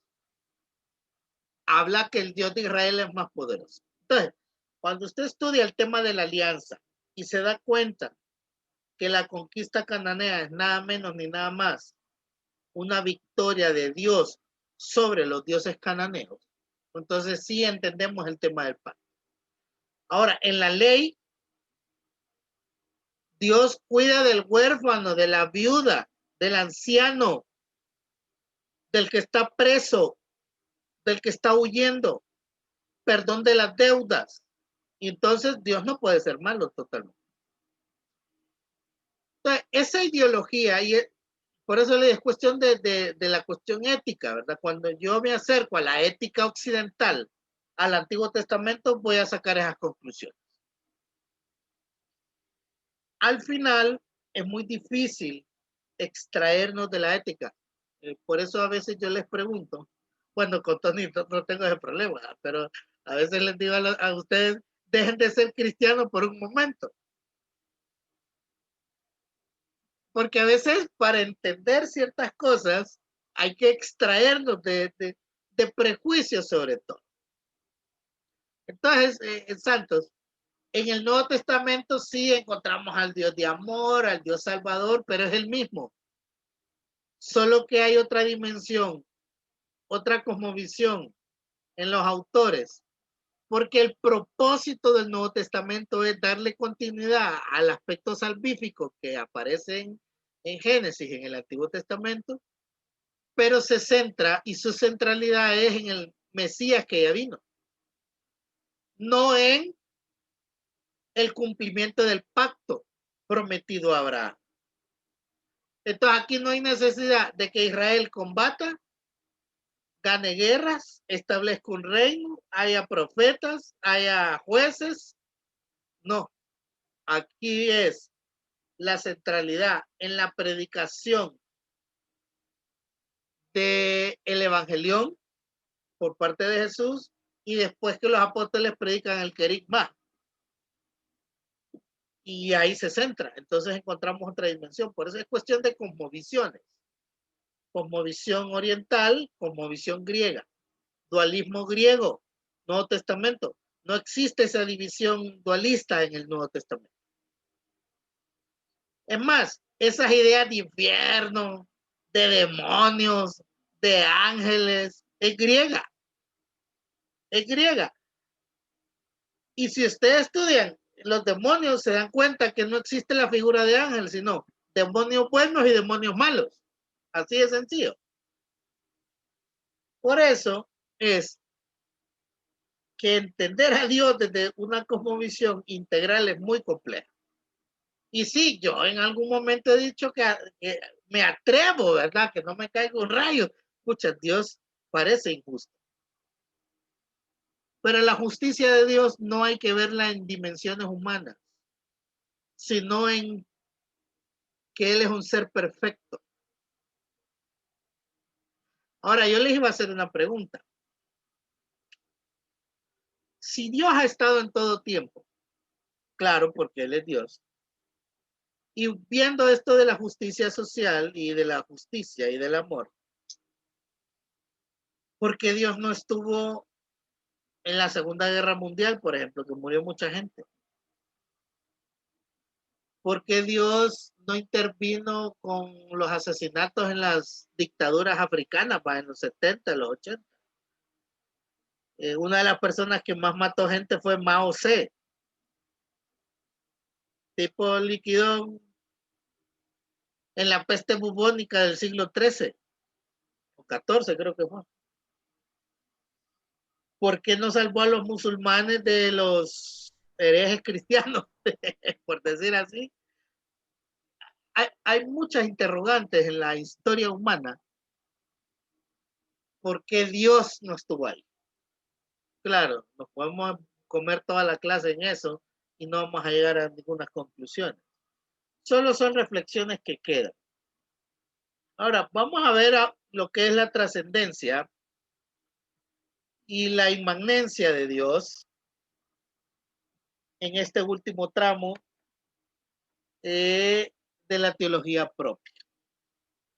[SPEAKER 1] Habla que el Dios de Israel es más poderoso. Entonces, cuando usted estudia el tema de la alianza y se da cuenta que la conquista cananea es nada menos ni nada más una victoria de Dios sobre los dioses cananeos, entonces sí entendemos el tema del pacto. Ahora, en la ley, Dios cuida del huérfano, de la viuda, del anciano, del que está preso, del que está huyendo, perdón de las deudas. Y entonces Dios no puede ser malo totalmente. Entonces, esa ideología, y por eso le es cuestión de la cuestión ética, ¿verdad? Cuando yo me acerco a la ética occidental, al Antiguo Testamento, voy a sacar esas conclusiones. Al final, es muy difícil extraernos de la ética. Por eso a veces yo les pregunto, bueno, con Tony no tengo ese problema, pero a veces les digo a ustedes, dejen de ser cristianos por un momento. Porque a veces para entender ciertas cosas hay que extraernos de prejuicios sobre todo. Entonces, Santos, en el Nuevo Testamento sí encontramos al Dios de amor, al Dios salvador, pero es el mismo. Solo que hay otra dimensión, otra cosmovisión en los autores, porque el propósito del Nuevo Testamento es darle continuidad al aspecto salvífico que aparece en Génesis, en el Antiguo Testamento, pero se centra y su centralidad es en el Mesías que ya vino, no en el cumplimiento del pacto prometido a Abraham. Entonces aquí no hay necesidad de que Israel combata, gane guerras, establezca un reino, haya profetas, haya jueces. No, aquí es la centralidad en la predicación del evangelión por parte de Jesús y después que los apóstoles predican el querigma. Y ahí se centra. Entonces encontramos otra dimensión. Por eso es cuestión de cosmovisiones. Cosmovisión oriental, cosmovisión griega. Dualismo griego, Nuevo Testamento. No existe esa división dualista en el Nuevo Testamento. Es más, esas ideas de infierno, de demonios, de ángeles, es griega. Es griega. Y si ustedes estudian los demonios, se dan cuenta que no existe la figura de ángel, sino demonios buenos y demonios malos. Así de sencillo. Por eso es que entender a Dios desde una cosmovisión integral es muy compleja. Y sí, yo en algún momento he dicho que me atrevo, ¿verdad? Que no me caiga un rayo. Escucha, Dios parece injusto. Pero la justicia de Dios no hay que verla en dimensiones humanas. sino en que Él es un ser perfecto. Ahora, yo les iba a hacer una pregunta. Si Dios ha estado en todo tiempo, claro, porque Él es Dios, y viendo esto de la justicia social y de la justicia y del amor, ¿por qué Dios no estuvo en la Segunda Guerra Mundial, por ejemplo, que murió mucha gente? ¿Por qué Dios no intervino con los asesinatos en las dictaduras africanas, en los 70, los 80? Una de las personas que más mató gente fue Mao Zedong, tipo liquidó en la peste bubónica del siglo XIII o XIV, creo que fue. ¿Por qué no salvó a los musulmanes de los herejes cristianos? Por decir así. Hay muchas interrogantes en la historia humana. ¿Por qué Dios no estuvo ahí? Claro, nos podemos comer toda la clase en eso y no vamos a llegar a ninguna conclusión. Solo son reflexiones que quedan. Ahora, vamos a ver lo que es la trascendencia y la inmanencia de Dios en este último tramo de la teología propia.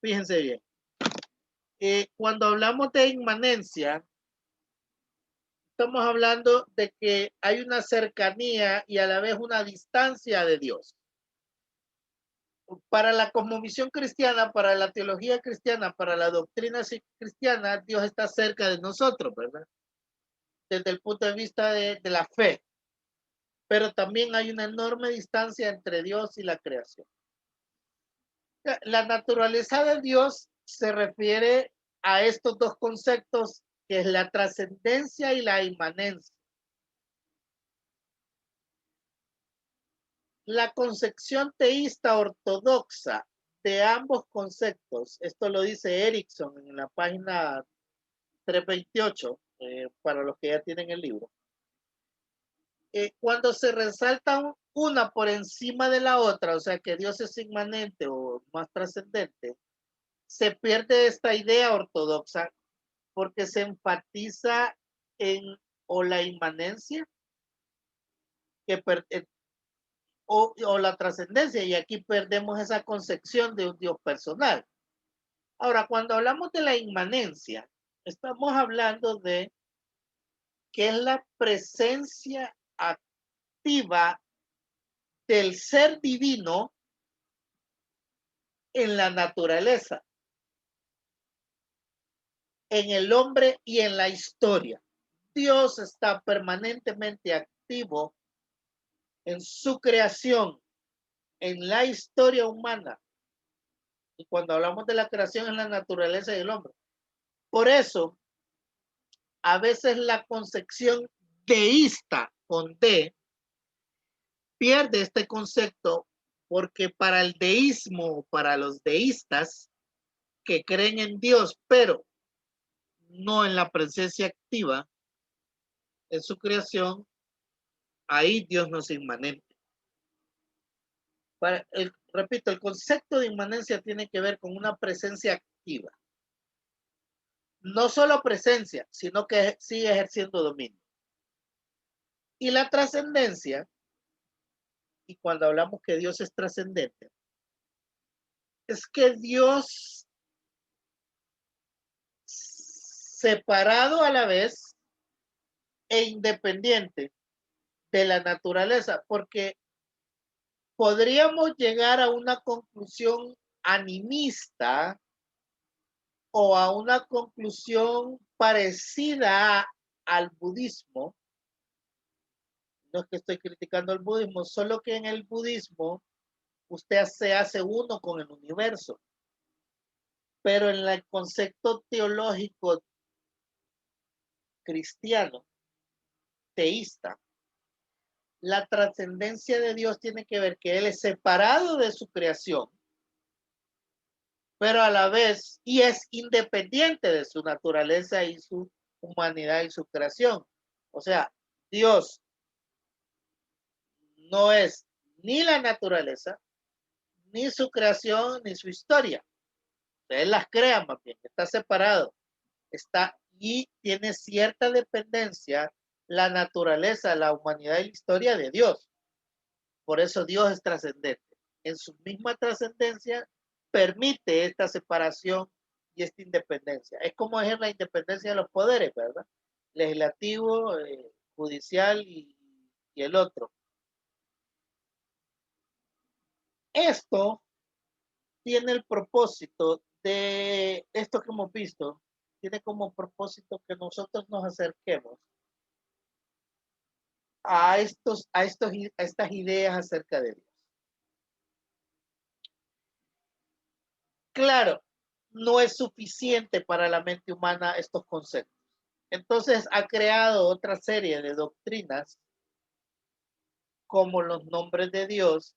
[SPEAKER 1] Fíjense bien. Cuando hablamos de inmanencia, estamos hablando de que hay una cercanía y a la vez una distancia de Dios. Para la cosmovisión cristiana, para la teología cristiana, para la doctrina cristiana, Dios está cerca de nosotros, ¿verdad? Desde el punto de vista de la fe. Pero también hay una enorme distancia entre Dios y la creación. La naturaleza de Dios se refiere a estos dos conceptos, que es la trascendencia y la inmanencia. La concepción teísta ortodoxa de ambos conceptos, esto lo dice Erickson en la página 328, para los que ya tienen el libro, cuando se resalta una por encima de la otra, o sea que Dios es inmanente o más trascendente, se pierde esta idea ortodoxa porque se enfatiza en o la inmanencia que o la trascendencia, y aquí perdemos esa concepción de un Dios personal. Ahora, cuando hablamos de la inmanencia, estamos hablando de que es la presencia activa del ser divino en la naturaleza, en el hombre y en la historia. Dios está permanentemente activo en su creación, en la historia humana. Y cuando hablamos de la creación, es la naturaleza del hombre. Por eso, a veces la concepción deísta con D pierde este concepto, porque para el deísmo, para los deístas que creen en Dios, pero no en la presencia activa en su creación, ahí Dios no es inmanente. Repito, el concepto de inmanencia tiene que ver con una presencia activa. No solo presencia, sino que sigue ejerciendo dominio. Y la trascendencia, y cuando hablamos que Dios es trascendente, es que Dios, separado a la vez e independiente de la naturaleza, porque podríamos llegar a una conclusión animista o a una conclusión parecida al budismo. No es que estoy criticando el budismo, solo que en el budismo usted se hace uno con el universo. Pero en el concepto teológico cristiano, teísta, la trascendencia de Dios tiene que ver que Él es separado de su creación, pero a la vez, y es independiente de su naturaleza y su humanidad y su creación. O sea, Dios no es ni la naturaleza, ni su creación, ni su historia. Él las crea más bien, está separado. Y tiene cierta dependencia la naturaleza, la humanidad y la historia de Dios. Por eso Dios es trascendente. En su misma trascendencia permite esta separación y esta independencia. Es como es la independencia de los poderes, ¿verdad? Legislativo, judicial y el otro. Esto tiene el propósito de esto que hemos visto, tiene como propósito que nosotros nos acerquemos a estas ideas acerca de Dios. Claro, no es suficiente para la mente humana estos conceptos. Entonces ha creado otra serie de doctrinas como los nombres de Dios,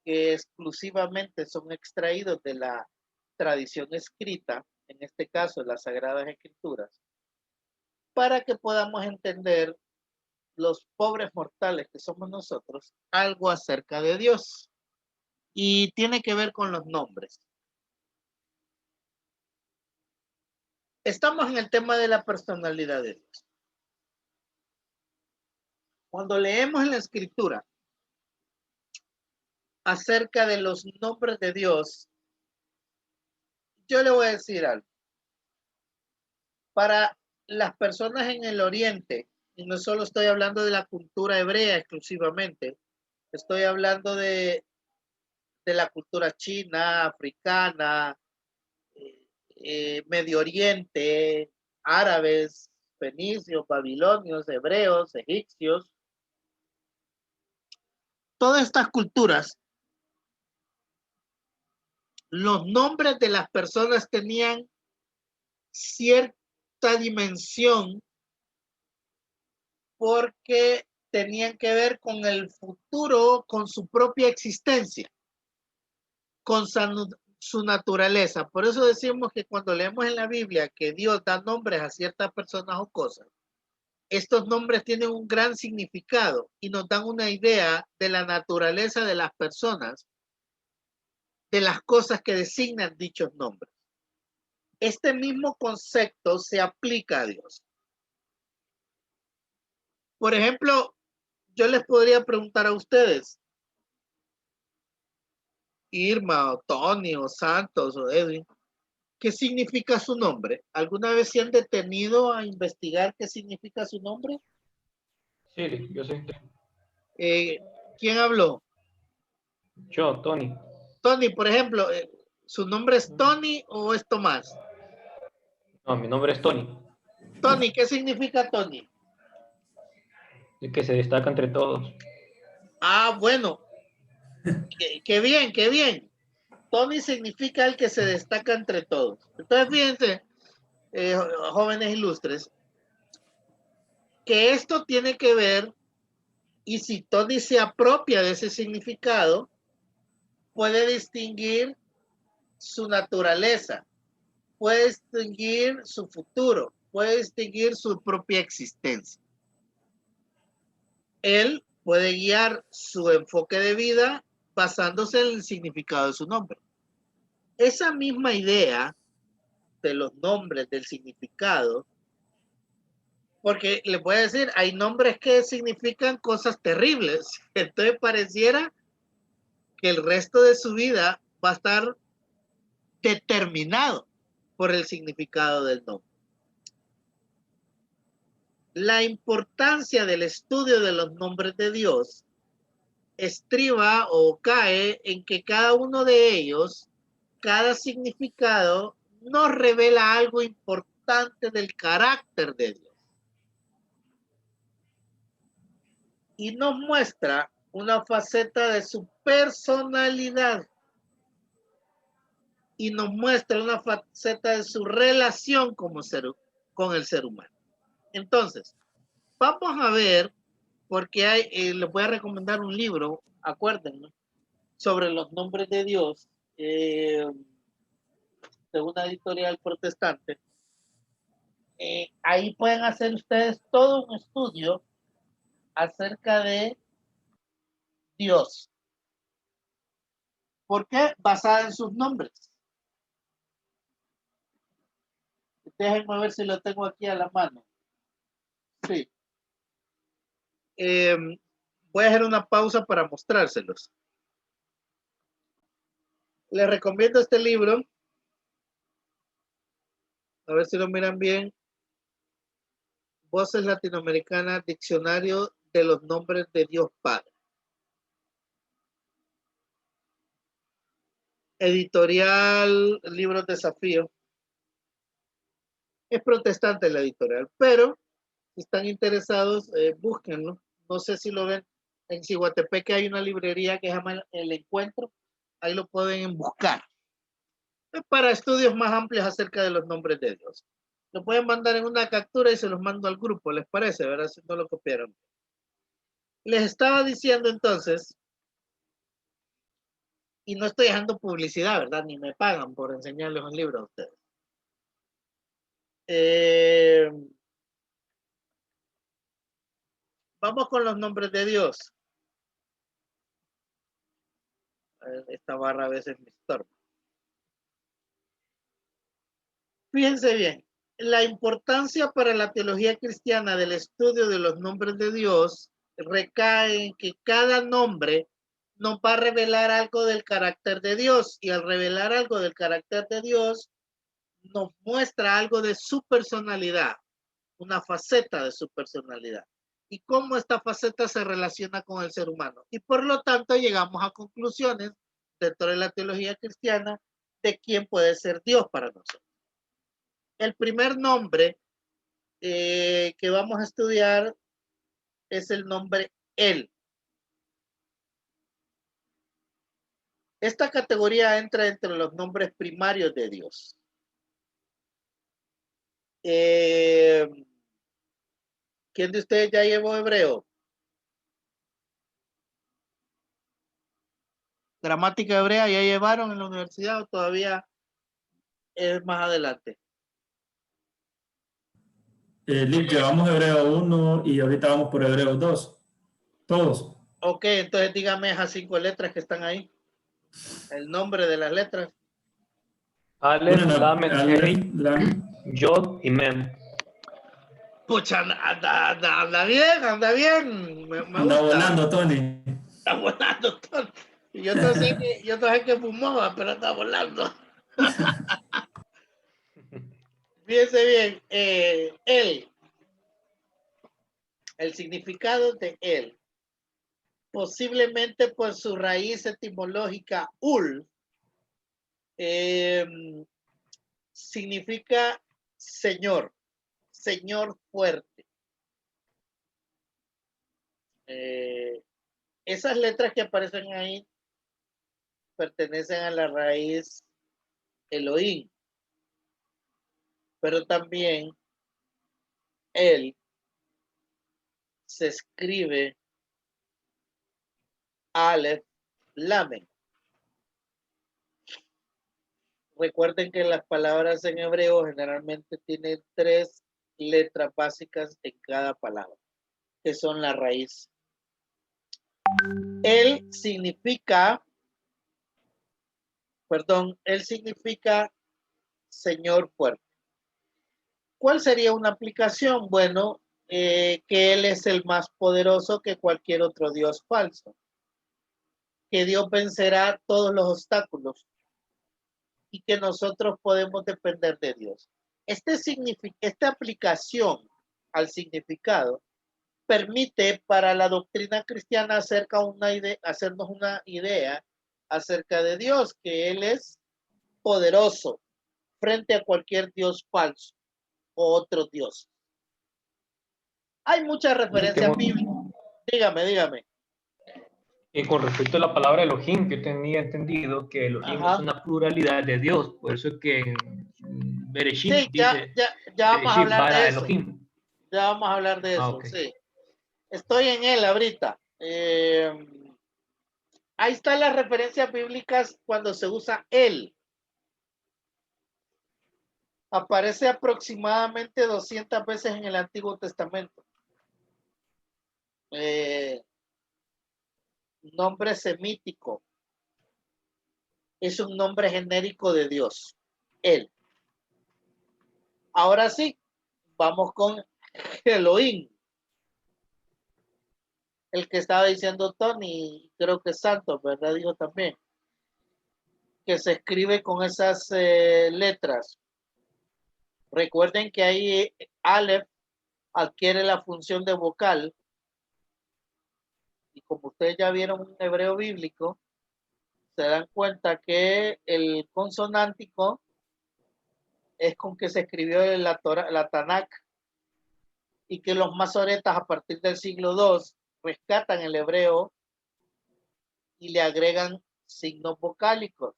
[SPEAKER 1] que exclusivamente son extraídos de la tradición escrita, en este caso las Sagradas Escrituras, para que podamos entender los pobres mortales que somos nosotros algo acerca de Dios. Y tiene que ver con los nombres. Estamos en el tema de la personalidad de Dios. Cuando leemos en la Escritura acerca de los nombres de Dios, yo le voy a decir algo. Para las personas en el Oriente, y no solo estoy hablando de la cultura hebrea exclusivamente, estoy hablando de la cultura china, africana, Medio Oriente, árabes, fenicios, babilonios, hebreos, egipcios. Todas estas culturas, los nombres de las personas tenían cierta dimensión porque tenían que ver con el futuro, con su propia existencia, con su naturaleza. Por eso decimos que cuando leemos en la Biblia que Dios da nombres a ciertas personas o cosas, estos nombres tienen un gran significado y nos dan una idea de la naturaleza de las personas, de las cosas que designan dichos nombres. Este mismo concepto se aplica a Dios. Por ejemplo, yo les podría preguntar a ustedes, Irma, o Tony, o Santos, o Edwin, ¿qué significa su nombre? ¿Alguna vez se han detenido a investigar qué significa su nombre?
[SPEAKER 3] Sí, yo sé.
[SPEAKER 1] ¿Quién habló?
[SPEAKER 3] Yo, Tony.
[SPEAKER 1] Tony, por ejemplo, ¿su nombre es Tony o es Tomás?
[SPEAKER 3] No, mi nombre es Tony.
[SPEAKER 1] Tony, ¿qué significa Tony?
[SPEAKER 3] El que se destaca entre todos.
[SPEAKER 1] Ah, bueno, qué bien, qué bien. Tony significa el que se destaca entre todos. Entonces, fíjense, jóvenes ilustres, que esto tiene que ver, y si Tony se apropia de ese significado, puede distinguir su naturaleza, puede distinguir su futuro, puede distinguir su propia existencia. Él puede guiar su enfoque de vida basándose en el significado de su nombre. Esa misma idea de los nombres, del significado, porque les voy a decir, hay nombres que significan cosas terribles, entonces pareciera que el resto de su vida va a estar determinado por el significado del nombre. La importancia del estudio de los nombres de Dios estriba o cae en que cada uno de ellos, cada significado, nos revela algo importante del carácter de Dios. Y nos muestra una faceta de su personalidad. Y nos muestra una faceta de su relación con el ser humano. Entonces, vamos a ver, porque les voy a recomendar un libro, acuérdense, sobre los nombres de Dios, de una editorial protestante. Ahí pueden hacer ustedes todo un estudio acerca de Dios. ¿Por qué? Basada en sus nombres. Déjenme ver si lo tengo aquí a la mano. Sí. Voy a hacer una pausa para mostrárselos. Les recomiendo este libro. A ver si lo miran bien. Voces Latinoamericanas, Diccionario de los Nombres de Dios Padre. Editorial Libros Desafío. Es protestante la editorial, pero si están interesados, búsquenlo. No sé si lo ven. En Ciguatepeque hay una librería que se llama El Encuentro. Ahí lo pueden buscar. Es para estudios más amplios acerca de los nombres de Dios. Lo pueden mandar en una captura y se los mando al grupo, ¿les parece? ¿Verdad? Si no lo copiaron. Les estaba diciendo entonces, y no estoy dejando publicidad, ¿verdad? Ni me pagan por enseñarles un libro a ustedes. Vamos con los nombres de Dios. Esta barra a veces me estorba. Fíjense bien, la importancia para la teología cristiana del estudio de los nombres de Dios recae en que cada nombre nos va a revelar algo del carácter de Dios, y al revelar algo del carácter de Dios nos muestra algo de su personalidad, una faceta de su personalidad, y cómo esta faceta se relaciona con el ser humano. Y por lo tanto llegamos a conclusiones dentro de la teología cristiana de quién puede ser Dios para nosotros. El primer nombre que vamos a estudiar es el nombre Él. Esta categoría entra entre los nombres primarios de Dios. ¿Quién de ustedes ya llevó hebreo? ¿Gramática hebrea ya llevaron en la universidad o todavía es más adelante?
[SPEAKER 4] Llevamos Hebreo 1 y ahorita vamos por Hebreo 2. Todos.
[SPEAKER 1] Ok, entonces dígame esas 5 letras que están ahí. El nombre de las letras.
[SPEAKER 3] Aleph,
[SPEAKER 4] Bueno,
[SPEAKER 3] Lamed, Hey,
[SPEAKER 4] Lam.
[SPEAKER 3] Yod y Mem.
[SPEAKER 1] Pucha, anda bien, anda bien. Me
[SPEAKER 4] Anda
[SPEAKER 1] gusta.
[SPEAKER 4] volando, Tony.
[SPEAKER 1] Está volando todo. Y yo no sé que fumaba, pero está volando. Fíjense bien, él, el significado de él, posiblemente por su raíz etimológica ul, significa señor, señor fuerte. Esas letras que aparecen ahí pertenecen a la raíz Elohim, pero también él se escribe Aleph Lamed. Recuerden que las palabras en hebreo generalmente tienen 3 letras básicas en cada palabra, que son la raíz. Él significa Señor fuerte. ¿Cuál sería una aplicación? Bueno, que Él es el más poderoso que cualquier otro Dios falso. Que Dios vencerá todos los obstáculos y que nosotros podemos depender de Dios. Esta aplicación al significado permite para la doctrina cristiana hacernos una idea acerca de Dios, que Él es poderoso frente a cualquier Dios falso o otro Dios. Hay muchas referencias bíblicas. Dígame.
[SPEAKER 3] Y con respecto a la palabra Elohim, yo tenía entendido que Elohim es una pluralidad de Dios, por eso es que en Bereshit
[SPEAKER 1] Sí,
[SPEAKER 3] dice
[SPEAKER 1] ya vamos a
[SPEAKER 3] Bereshit
[SPEAKER 1] hablar de
[SPEAKER 3] bara
[SPEAKER 1] eso.
[SPEAKER 3] Elohim.
[SPEAKER 1] Ya vamos a hablar de eso,
[SPEAKER 3] Okay.
[SPEAKER 1] sí. Estoy en él ahorita. Ahí están las referencias bíblicas cuando se usa él. Aparece aproximadamente 200 veces en el Antiguo Testamento. Nombre semítico. es un nombre genérico de Dios, Él. Ahora sí, vamos con Elohim. El que estaba diciendo Tony, creo que Santos, ¿verdad? Dijo también, que se escribe con esas letras. Recuerden que ahí Aleph adquiere la función de vocal, y como ustedes ya vieron un hebreo bíblico, se dan cuenta que el consonántico es con que se escribió la Tanakh, y que los masoretas a partir del siglo II rescatan el hebreo y le agregan signos vocálicos.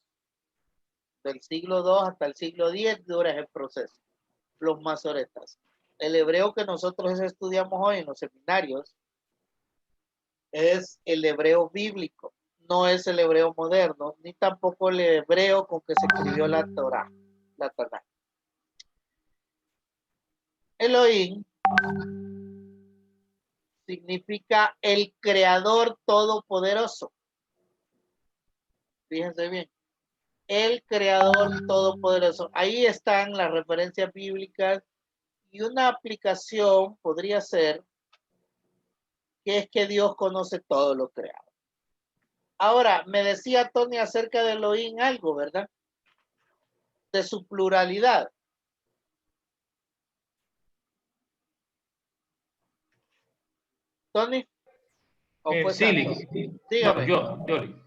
[SPEAKER 1] Del siglo II hasta el siglo X dura ese proceso, los masoretas. El hebreo que nosotros estudiamos hoy en los seminarios es el hebreo bíblico, no es el hebreo moderno, ni tampoco el hebreo con que se escribió la Torá, la Tanakh. Elohim significa el creador todopoderoso. Fíjense bien, el creador todopoderoso. Ahí están las referencias bíblicas, y una aplicación podría ser que es que Dios conoce todo lo creado. Ahora, me decía Tony acerca de Elohim algo, ¿verdad? De su pluralidad. Tony, ¿o fue
[SPEAKER 3] Sí,
[SPEAKER 1] Santos?
[SPEAKER 3] bueno,
[SPEAKER 1] Dígame.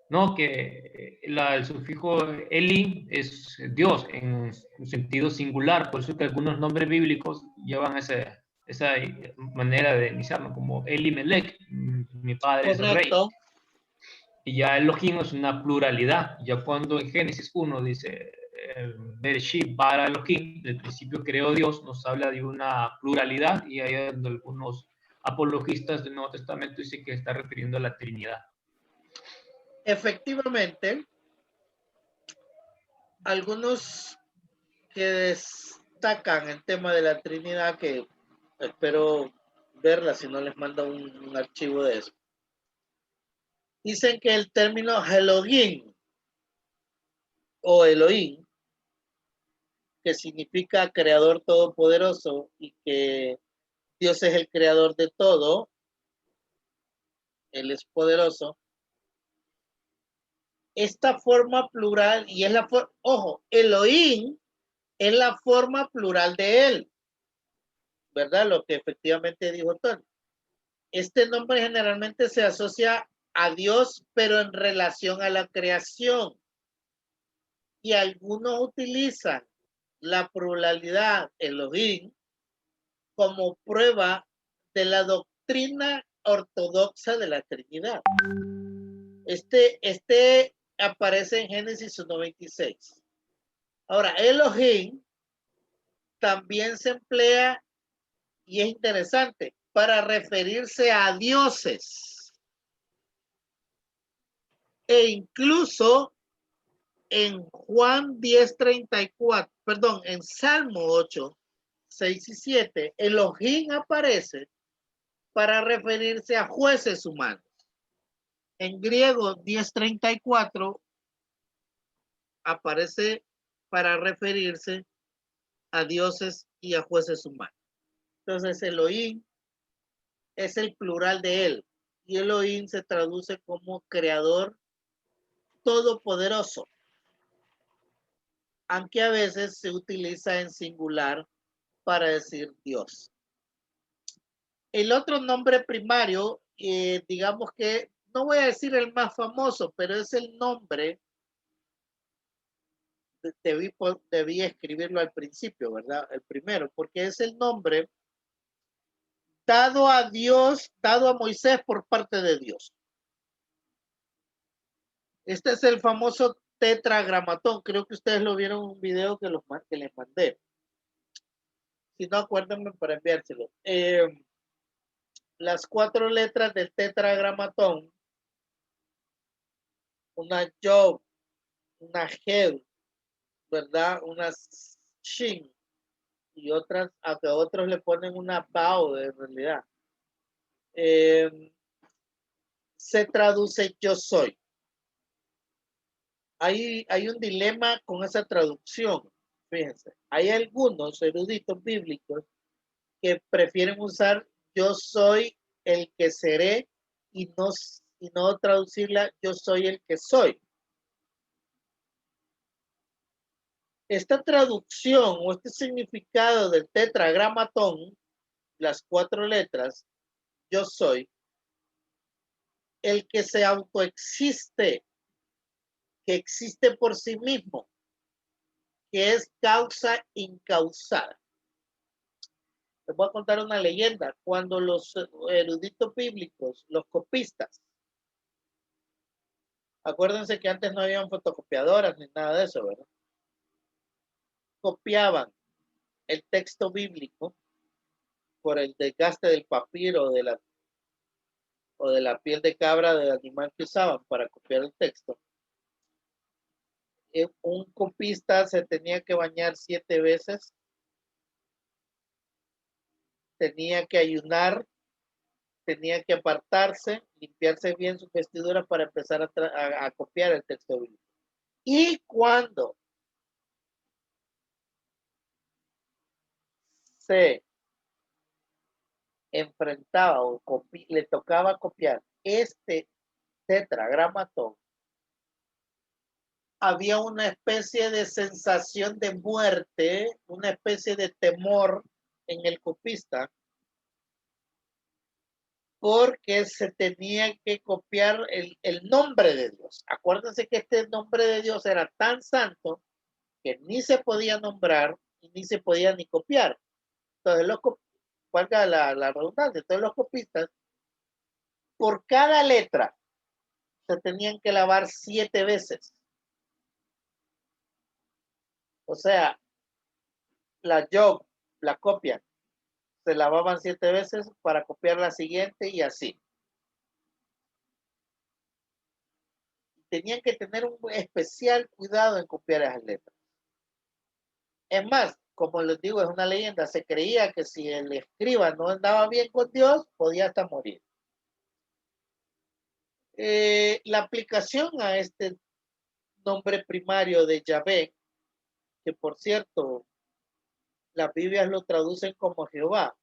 [SPEAKER 3] no, que el sufijo Eli es Dios en un sentido singular, por eso que algunos nombres bíblicos llevan esa manera de iniciarlo, como Elimelech, mi padre es rey.
[SPEAKER 1] Correcto.
[SPEAKER 3] Y ya Elohim es una pluralidad. Ya cuando en Génesis 1 dice Bereshit bara Elohim, del principio creó Dios, nos habla de una pluralidad, y hay algunos apologistas del Nuevo Testamento dicen que está refiriendo a la Trinidad.
[SPEAKER 1] Efectivamente, algunos que destacan el tema de la Trinidad, que espero verla si no les mando un archivo de eso, dicen que el término Elohim o Elohim, que significa creador todopoderoso, y que Dios es el creador de todo, Él es poderoso. Esta forma plural, y es la forma, ojo, Elohim es la forma plural de Él, ¿verdad? Lo que efectivamente dijo Tony. Este nombre generalmente se asocia a Dios, pero en relación a la creación. Y algunos utilizan la pluralidad Elohim como prueba de la doctrina ortodoxa de la Trinidad. Este aparece en Génesis 1:26. Ahora, Elohim también se emplea, y es interesante, para referirse a dioses. E incluso en Juan 10:34, perdón, en Salmo 8, 6 y 7, Elohim aparece para referirse a jueces humanos. En griego 10:34 aparece para referirse a dioses y a jueces humanos. Entonces Elohim es el plural de él, y Elohim se traduce como creador todopoderoso, aunque a veces se utiliza en singular para decir Dios. El otro nombre primario, digamos que, no voy a decir el más famoso, pero es el nombre, debí escribirlo al principio, ¿verdad? El primero, porque es el nombre dado a Dios, dado a Moisés por parte de Dios. Este es el famoso tetragramatón. Creo que ustedes lo vieron en un video que les mandé. Si no, acuérdenme para enviárselo. Las 4 letras del tetragramatón, una Yod, una Ged, ¿verdad? Una Shin, y otras, a que otros le ponen una Bao en realidad. Se traduce yo soy. hay un dilema con esa traducción. Fíjense, hay algunos eruditos bíblicos que prefieren usar yo soy el que seré y no traducirla yo soy el que soy. Esta traducción o este significado del tetragramatón, las 4 letras, yo soy, el que se autoexiste, que existe por sí mismo, que es causa incausada. Les voy a contar una leyenda. Cuando los eruditos bíblicos, los copistas, acuérdense que antes no habían fotocopiadoras ni nada de eso, ¿verdad? Copiaban el texto bíblico por el desgaste del papiro o de la piel de cabra del animal que usaban para copiar el texto. Un copista se tenía que bañar 7 veces, tenía que ayunar, tenía que apartarse, limpiarse bien sus vestiduras para empezar a copiar el texto bíblico. Y cuando se enfrentaba o le tocaba copiar este tetragramatón, había una especie de sensación de muerte, una especie de temor en el copista, porque se tenía que copiar el nombre de Dios. Acuérdense que este nombre de Dios era tan santo que ni se podía nombrar y ni se podía ni copiar. Entonces, valga la redundancia, entonces los copistas, por cada letra, se tenían que lavar 7 veces. O sea, la job, la copia, se lavaban 7 veces para copiar la siguiente y así. Tenían que tener un especial cuidado en copiar esas letras. Es más, como les digo, es una leyenda, se creía que si el escriba no andaba bien con Dios, podía hasta morir. La aplicación a este nombre primario de Yahvé, que por cierto, las Biblias lo traducen como Jehová,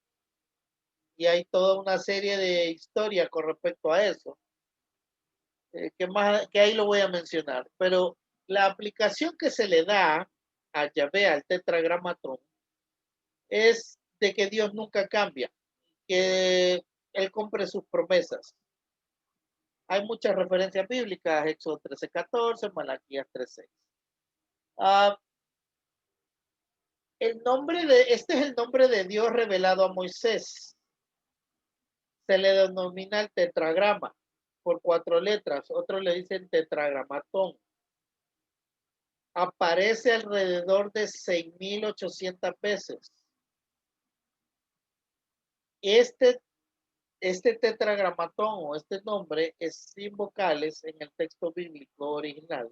[SPEAKER 1] y hay toda una serie de historias con respecto a eso, que ahí lo voy a mencionar, pero la aplicación que se le da a Yahvé, al tetragramatón, es de que Dios nunca cambia, que Él cumple sus promesas. Hay muchas referencias bíblicas, Éxodo 13:14, Malaquías 3:6. Este es el nombre de Dios revelado a Moisés. Se le denomina el tetragrama por 4 letras. Otros le dicen tetragramatón. Aparece alrededor de 6.800 veces. Este tetragramatón o este nombre es sin vocales en el texto bíblico original,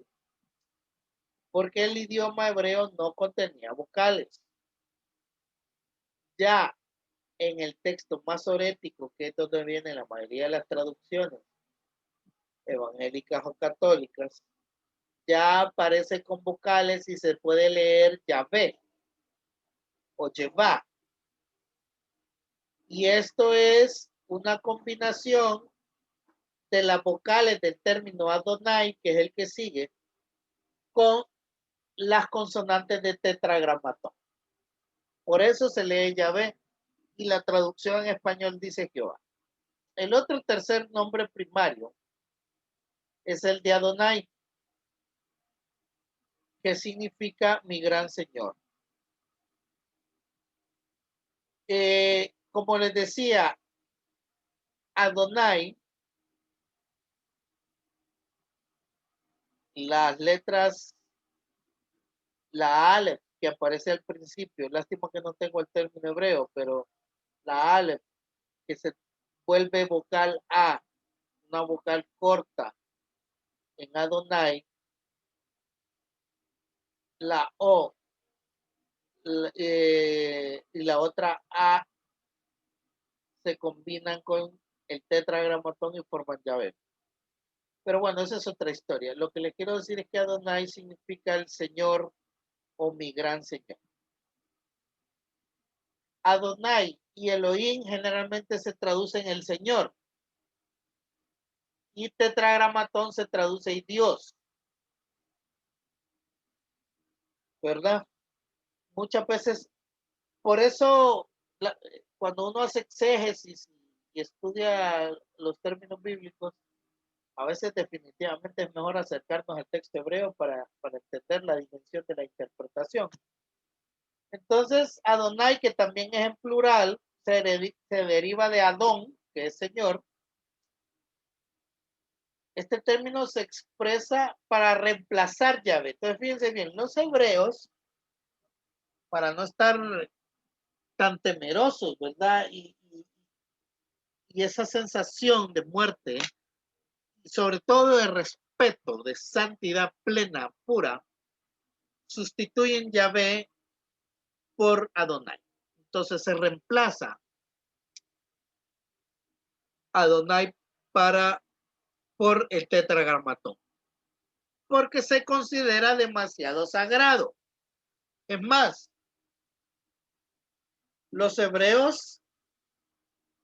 [SPEAKER 1] porque el idioma hebreo no contenía vocales. Ya en el texto masorético, que es donde viene la mayoría de las traducciones evangélicas o católicas, ya aparece con vocales y se puede leer Yahvé o Yehvá. Y esto es una combinación de las vocales del término Adonai, que es el que sigue, con las consonantes de tetragramatón. Por eso se lee Yahvé y la traducción en español dice Jehová. El otro tercer nombre primario es el de Adonai, que significa mi gran Señor. Como les decía, Adonai, las letras, la Aleph, que aparece al principio, lástima que no tengo el término hebreo, pero la Aleph, que se vuelve vocal A, una vocal corta en Adonai, la O y la otra A se combinan con el tetragramatón y forman Yahvé. Pero bueno, esa es otra historia. Lo que le quiero decir es que Adonai significa el Señor o mi gran Señor. Adonai y Elohim generalmente se traducen el Señor. Y tetragramatón se traduce en Dios. ¿Verdad? Muchas veces, por eso, cuando uno hace exégesis y estudia los términos bíblicos, a veces definitivamente es mejor acercarnos al texto hebreo para entender la dimensión de la interpretación. Entonces, Adonai, que también es en plural, se deriva de Adón, que es Señor. Este término se expresa para reemplazar Yahvé. Entonces, fíjense bien, los hebreos, para no estar tan temerosos, ¿verdad? Y esa sensación de muerte, y sobre todo de respeto, de santidad plena, pura, sustituyen Yahvé por Adonai. Entonces se reemplaza Adonai por el tetragramatón, porque se considera demasiado sagrado. Es más, los hebreos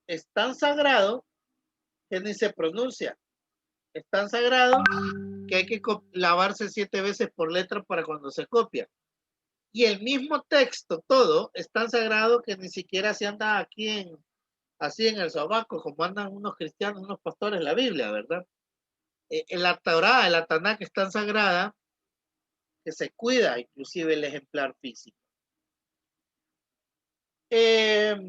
[SPEAKER 1] es tan sagrado que ni se pronuncia. Es tan sagrado que hay que lavarse 7 veces por letra para cuando se copia. Y el mismo texto, todo, es tan sagrado que ni siquiera se anda aquí así en el sobaco, como andan unos cristianos, unos pastores, la Biblia, ¿verdad? La Torá, la Tanakh es tan sagrada que se cuida inclusive el ejemplar físico. Bien,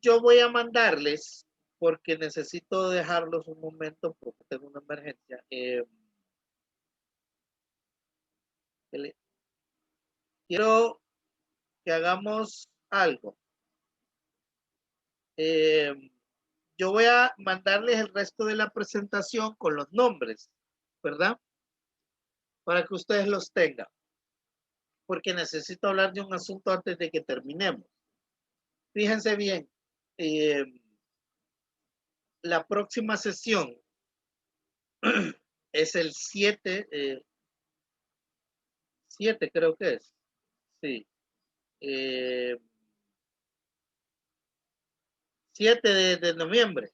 [SPEAKER 1] yo voy a mandarles, porque necesito dejarlos un momento, porque tengo una emergencia. Quiero que hagamos algo. Yo voy a mandarles el resto de la presentación con los nombres, ¿verdad? Para que ustedes los tengan. Porque necesito hablar de un asunto antes de que terminemos. Fíjense bien, la próxima sesión es el 7, 7 creo que es. Sí. 7 de noviembre.